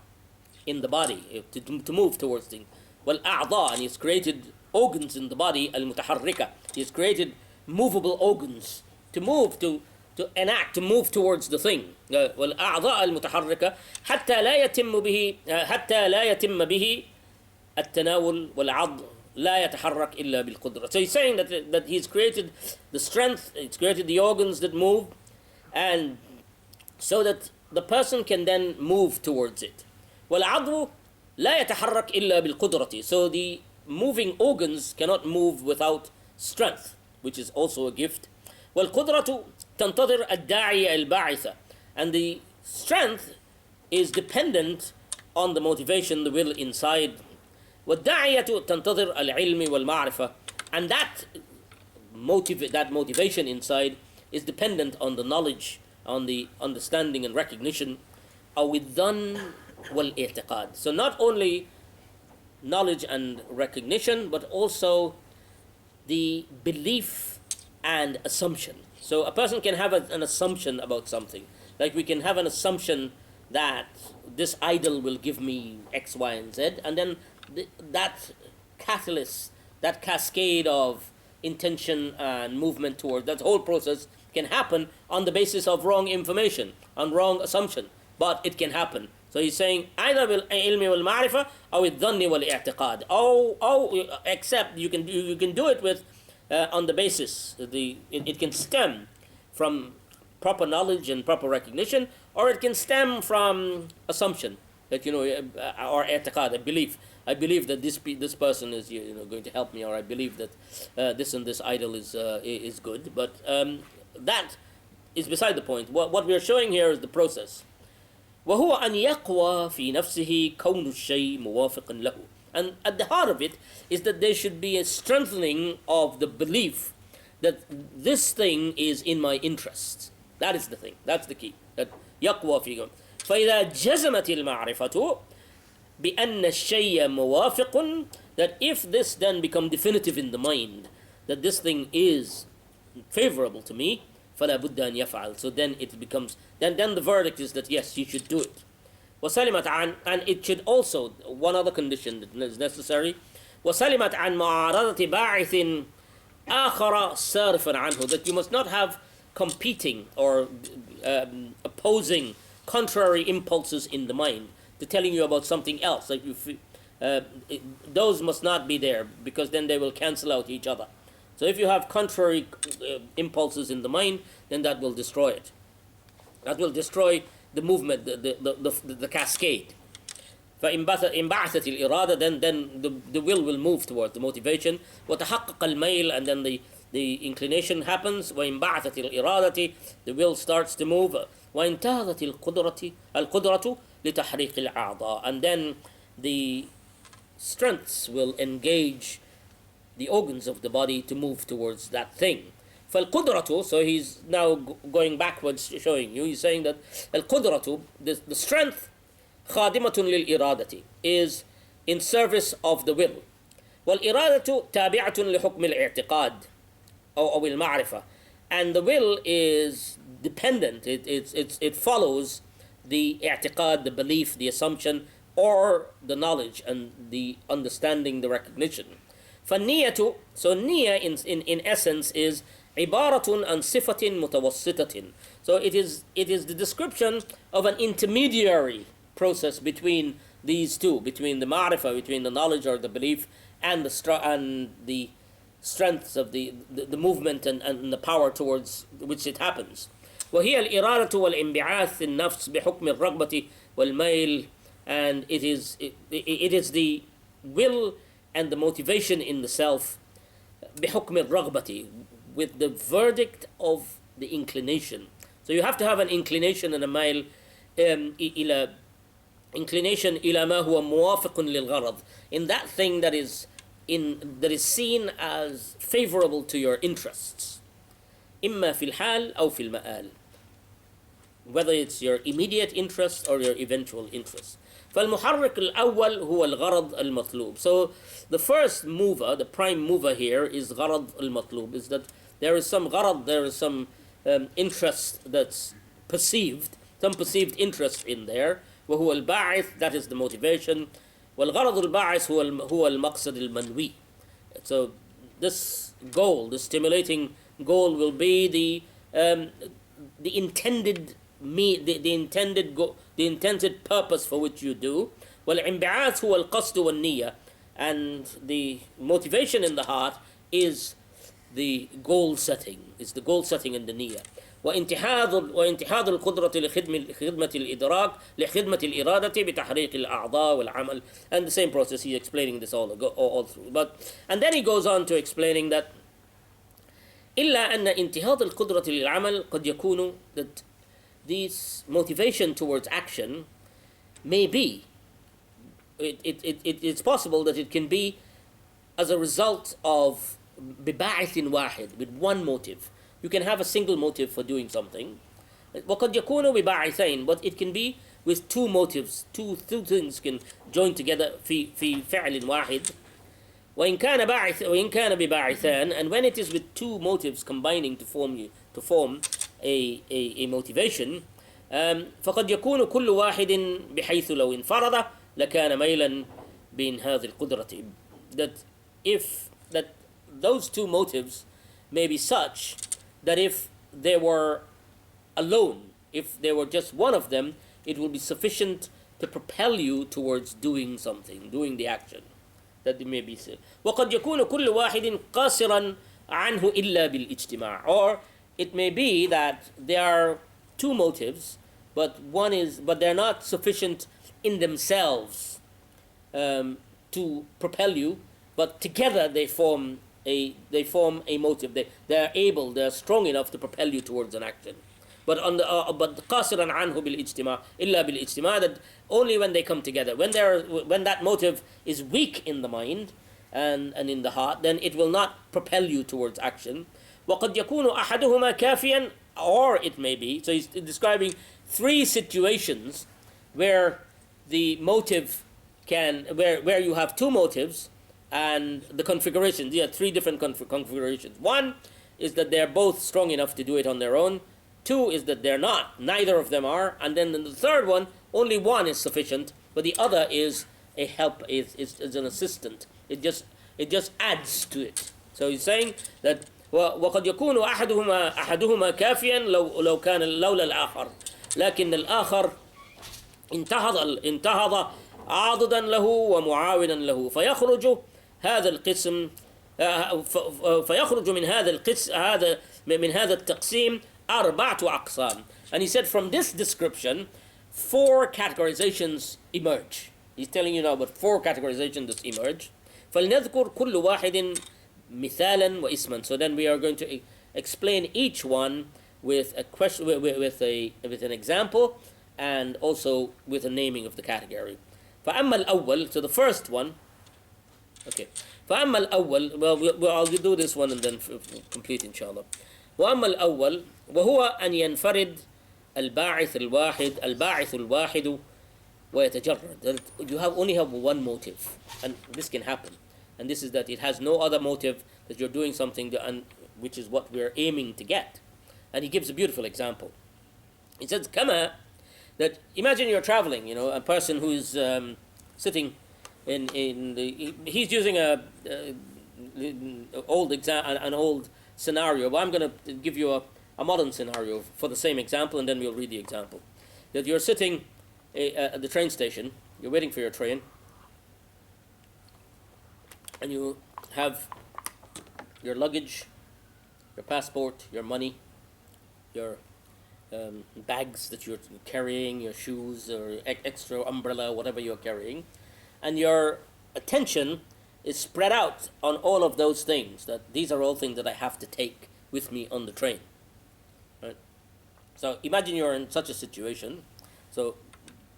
in the body to move towards things. والأعضاء, and He's created organs in the body المتحركة. He's created movable organs to move, to enact, to move towards the thing. والأعضاء المتحركة حتى لا يتم به التناول والعض لا يتحرك إلا بالقدرة. So he's saying that he's created the strength, he's created the organs that move, and so that the person can then move towards it. والعضو لا يتحرك إلا بالقدرة. So the moving organs cannot move without strength, which is also a gift. والقدرة تنتظر الداعي الباعث. And the strength is dependent on the motivation, the will inside. والداعية تنتظر العلم والمعرفة. And that motivation inside is dependent on the knowledge, on the understanding and recognition. أو الظن والاعتقاد. So not only knowledge and recognition, but also the belief and assumption. So a person can have an assumption about something. Like we can have an assumption that this idol will give me X, Y, and Z, and then that catalyst, that cascade of intention and movement toward that whole process can happen on the basis of wrong information, on wrong assumption, but it can happen. So he's saying either بالعلم والمعرفة أو الظن والاعتقاد. Except you can do it with on the basis it can stem from proper knowledge and proper recognition, or it can stem from assumption that or i'tiqad, I believe that this person is going to help me, or I believe that this and this idol is good, but that is beside the point. What we are showing here is the process. وهو أن يقوى في نفسه كون الشيء موافقا له. And at the heart of it is that there should be a strengthening of the belief that this thing is in my interest. That is the thing. That's the key. That يقوى فيه. فإذا جزمت المعرفة بأن الشيء موافق, that if this then become definitive in the mind, that this thing is favorable to me, فلا بد أن يفعل. So then it becomes, then the verdict is that yes, you should do it. وسلمت عن, and it should also, one other condition that is necessary, وسلمت عن معارضة باعث آخر صارفا عنه, that you must not have competing or opposing contrary impulses in the mind to telling you about something else. Like those must not be there, because then they will cancel out each other. So if you have contrary impulses in the mind, then that will destroy it. That will destroy the movement, the cascade. فإن بعثت الإرادة, then the will move towards the motivation. وتحقق الميل, and then the inclination happens. وإن بعثت الإرادة, the will starts to move. وانتهضت القدرة لتحريك الأعضاء, and then the strengths will engage the organs of the body to move towards that thing. فالقدرة, so he's now going backwards, showing you, he's saying that القدرة, the strength, خادمة للإرادة, is in service of the will. والإرادة تابعة لحكم الاعتقاد أو المعرفة, and the will is dependent, it follows the i'tiqad, the belief, the assumption, or the knowledge and the understanding, the recognition. فالنية, so niyyah in essence is عبارة عن صفة متوسطة. So it is the description of an intermediary process between these two, between the ma'rifah, between the knowledge or the belief, and the strengths of the movement and the power towards which it happens. وهي الإرادة والانبعاث النفس بحكم الرغبة والميل, and it is the will and the motivation in the self بحكم الرغبة, with the verdict of the inclination. So you have to have an inclination and a mile إلى inclination إلى ما هو موافق للغرض, in that thing that is seen as favorable to your interests. إما في الحال أو في المآل, whether it's your immediate interest or your eventual interest. فالمحرك الأول هو الغرض المطلوب. So the first mover, the prime mover here is غرض المطلوب, is that there is some غرض, there is some interest that's perceived, some perceived interest in there. وهو الباعث, that is the motivation. والغرض الباعث هو المقصد المنوي. So this goal, the stimulating goal, will be the intended the intended purpose for which you do. والانبعاث هو القصد والنية, and the motivation in the heart is the goal setting, and the niyyah. وانتحاض القدرة لخدمة الإدراك لخدمة الإرادة بتحريك الأعضاء والعمل, and the same process. He's explaining this all through. And then he goes on to explaining that إلا أن انتهاض القدرة للعمل قد يكون, that this motivation towards action may be, it's possible that it can be as a result of بباعث واحد, with one motive. You can have a single motive for doing something. وقد يكون بباعثين, but it can be with two motives. Two things can join together في فعل واحد. وإن كان بباعثان, and when it is with two motives combining to form a motivation, فقد يكون كل واحد بحيث لو انفرد لكان ميلا بإنهاض القدرة. That those two motives may be such that if they were alone, if there were just one of them, it will be sufficient to propel you towards doing something, doing the action. That it may be said. وقد يكون كل واحد قاصرا عنه إلا بالاجتماع. Or it may be that there are two motives, but they're not sufficient in themselves to propel you, but together they form a motive. They're strong enough to propel you towards an action. But قاصرا عنه بالاجتماع إلا بالاجتماع, that only when they come together, when that motive is weak in the mind and in the heart, then it will not propel you towards action. وقد يكون أحدهما كافيا, or it may be, so he's describing three situations where the motive where you have two motives, and the configurations, there are three different configurations. One is that they're both strong enough to do it on their own. Two is that they're not, neither of them are. And then in the third one, only one is sufficient, but the other is a help, is an assistant. It just adds to it. So he's saying that وقد يكون أحدهما كافيا لو كان لولا الآخر، لكن الآخر انتهض عاضدا له ومعاونا له، فيخرج من هذا التقسيم أربعة أقسام. And he said from this description, four categorizations emerge. He's telling you now about four categorizations that emerge. فلنذكر كل واحد مثالا واسما. So then we are going to explain each one with a question, with an example, and also with a naming of the category. فأما الأول, so the first one. Okay. فأما الأول, well, I'll do this one and then complete inshallah. وأما الأول وهو أن ينفرد الباعث الواحد ويتجرد. That you only have one motive, and this can happen. And this is that it has no other motive, that you're doing something which is what we're aiming to get. And he gives a beautiful example. He says, كما, that imagine you're traveling, a person who is sitting he's using an old scenario, but I'm going to give you a modern scenario for the same example, and then we'll read the example. That you're sitting at the train station, you're waiting for your train, and you have your luggage, your passport, your money, your bags that you're carrying, your shoes or extra umbrella, whatever you're carrying, and your attention is spread out on all of those things. That these are all things that I have to take with me on the train. Right? So imagine you're in such a situation. So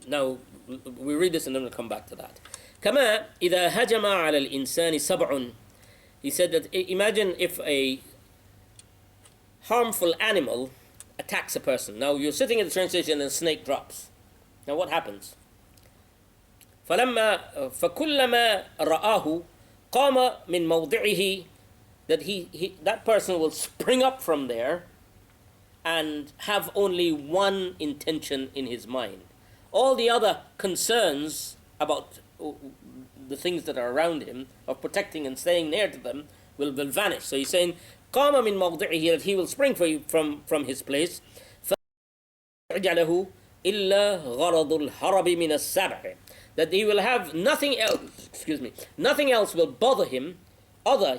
now we read this and then we'll come back to that. كما إذا هجم على الإنسان سبع. He said that imagine if a harmful animal attacks a person. Now you're sitting at the train station and a snake drops. Now what happens? فكلما رآه قام من موضعه, that that person will spring up from there and have only one intention in his mind. All the other concerns about the things that are around him, of protecting and staying near to them, will vanish. So he's saying قام من موضعه, that he will spring from his place. فَيَجْعَلَهُ إِلَّا غَرَضُ الْهَرَبِ مِنَ السَّبْعِ, that he will have nothing else, nothing else will bother him,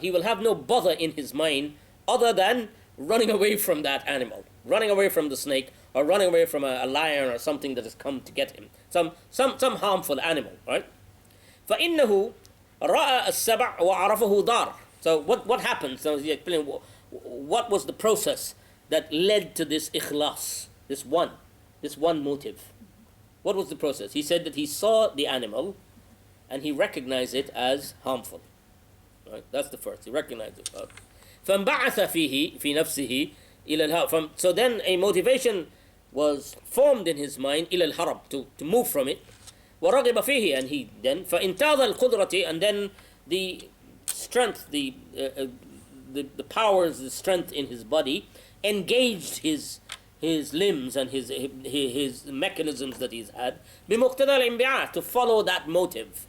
he will have no bother in his mind other than running away from that animal, running away from the snake, or running away from a lion or something that has come to get him, some harmful animal, right? فَإِنَّهُ رَأَى السَّبْعَ وَعَرَفَهُ دَارٌ. So what happened? So he explained what was the process that led to this ikhlas, this one motive. What was the process? He said that he saw the animal and he recognized it as harmful. Right? That's the first. He recognized it. فَانْبَعَثَ فِيهِ فِي نَفْسِهِ إِلَى الْهَرَبِ. So then a motivation was formed in his mind, إِلَى الْهَرَبِ, to move from it. وَرَغِبَ فِيهِ, and he then فَإِنْتَاضَ الْقُدْرَةِ, and then the strength, the powers, the strength in his body engaged his limbs and his mechanisms that he's had بمقتضى الانبعاث, to follow that motive.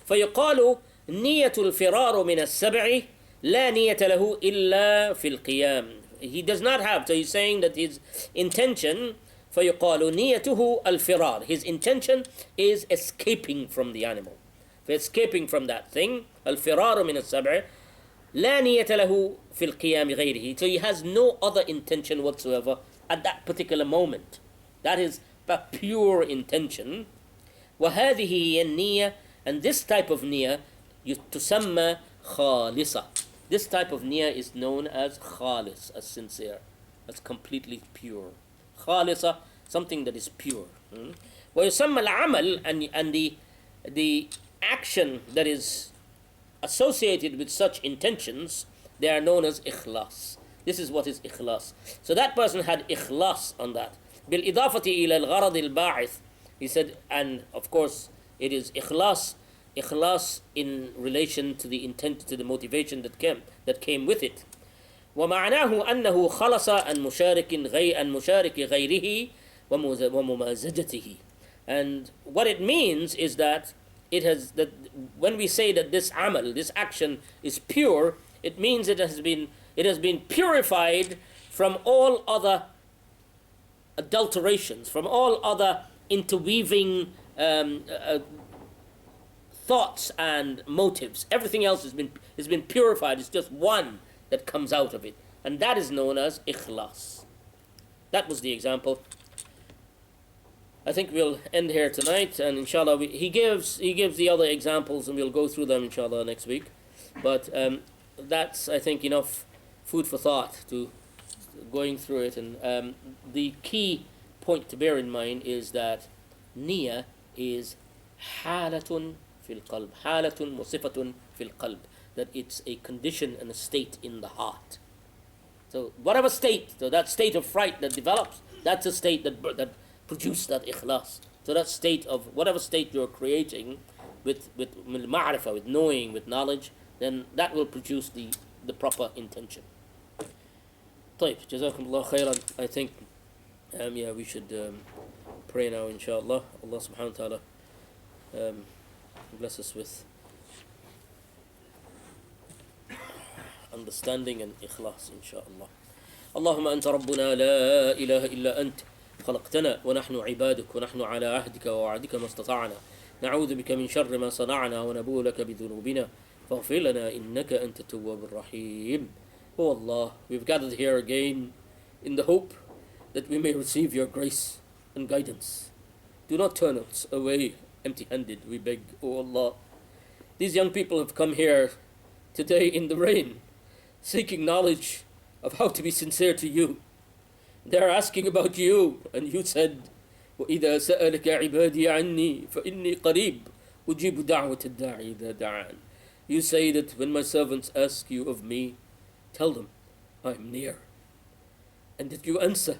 فيقال نية الفرار من السبع لا نية له إلا في القيام. He does not have, so he's saying that his intention, فيقال نيته الفرار, his intention is escaping from the animal, escaping from that thing. الفرار من السبع لا نية له في القيام غيره. So he has no other intention whatsoever at that particular moment. That is a pure intention. وهذه هي النية, and this type of niyyah تسمى خالصة. This type of niyyah is known as khalis, as sincere, as completely pure. خالصة, something that is pure. ويسمى العمل, and the action that is associated with such intentions, they are known as ikhlas. This is what is ikhlas. So that person had ikhlas on that. بالإضافة إلى الغرض الباعث. He said, and of course it is ikhlas in relation to the intent, to the motivation that came with it. ومعناه أنه خلص عن مشارك غيره وممازجته. And what it means is that that when we say that this amal, this action is pure, it means it has been purified from all other adulterations, from all other interweaving thoughts and motives. Everything else has been purified. It's just one that comes out of it, and that is known as ikhlas. That was the example. I think we'll end here tonight, and inshallah he gives the other examples, and we'll go through them inshallah next week. But that's, I think, enough food for thought to going through it. And the key point to bear in mind is that niyyah is halatun fil qalb, halatun musifatun fil qalb, that it's a condition and a state in the heart. So whatever state, so that state of fright that develops, that's a state that produced that ikhlas. So that state of whatever state you're creating with ma'rifah, with knowing, with knowledge, then that will produce the proper intention. طيب, jazakumullah khairan. I think we should pray now, inshallah. Allah subhanahu wa ta'ala bless us with understanding and ikhlas, inshallah. اللهم أنت ربنا لا إله إلا أنت خلقتنا ونحن عبادك ونحن على عهدك ووعدك ما استطعنا نعوذ بك من شر ما صنعنا ونبوء لك بذنوبنا فاغفر لنا إنك أنت التواب الرحيم. Oh Allah, we've gathered here again in the hope that we may receive your grace and guidance. Do not turn us away empty-handed, we beg, O Allah. These young people have come here today in the rain, seeking knowledge of how to be sincere to you. They are asking about you, and you said, وَإِذَا سَأَلَكَ عِبَادِي عَنِّي فَإِنِّي قَرِيبٌ أُجِيبُ دَعْوَةَ الدَّاعِ إِذَا دَعَانِ. You say that when my servants ask you of me, tell them, I am near. And that you answer,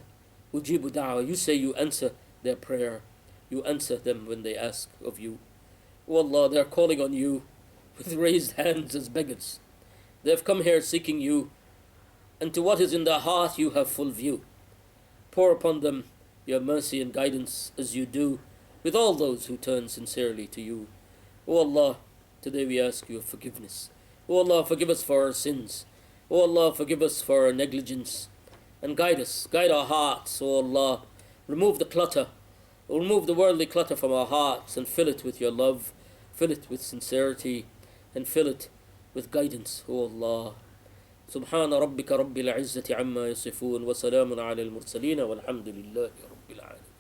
أُجِيبُ دَعْوَةَ. You say you answer their prayer. You answer them when they ask of you. O Allah, they are calling on you with raised hands as beggars. They have come here seeking you, and to what is in their heart you have full view. Pour upon them your mercy and guidance as you do with all those who turn sincerely to you. O Allah, today we ask you of forgiveness. O Allah, forgive us for our sins. O Allah, forgive us for our negligence. And guide us, guide our hearts, O Allah. Remove the clutter, remove the worldly clutter from our hearts and fill it with your love, fill it with sincerity, and fill it with guidance, O Allah. سبحان ربك رب العزة عما يصفون وسلام على المرسلين والحمد لله رب العالمين.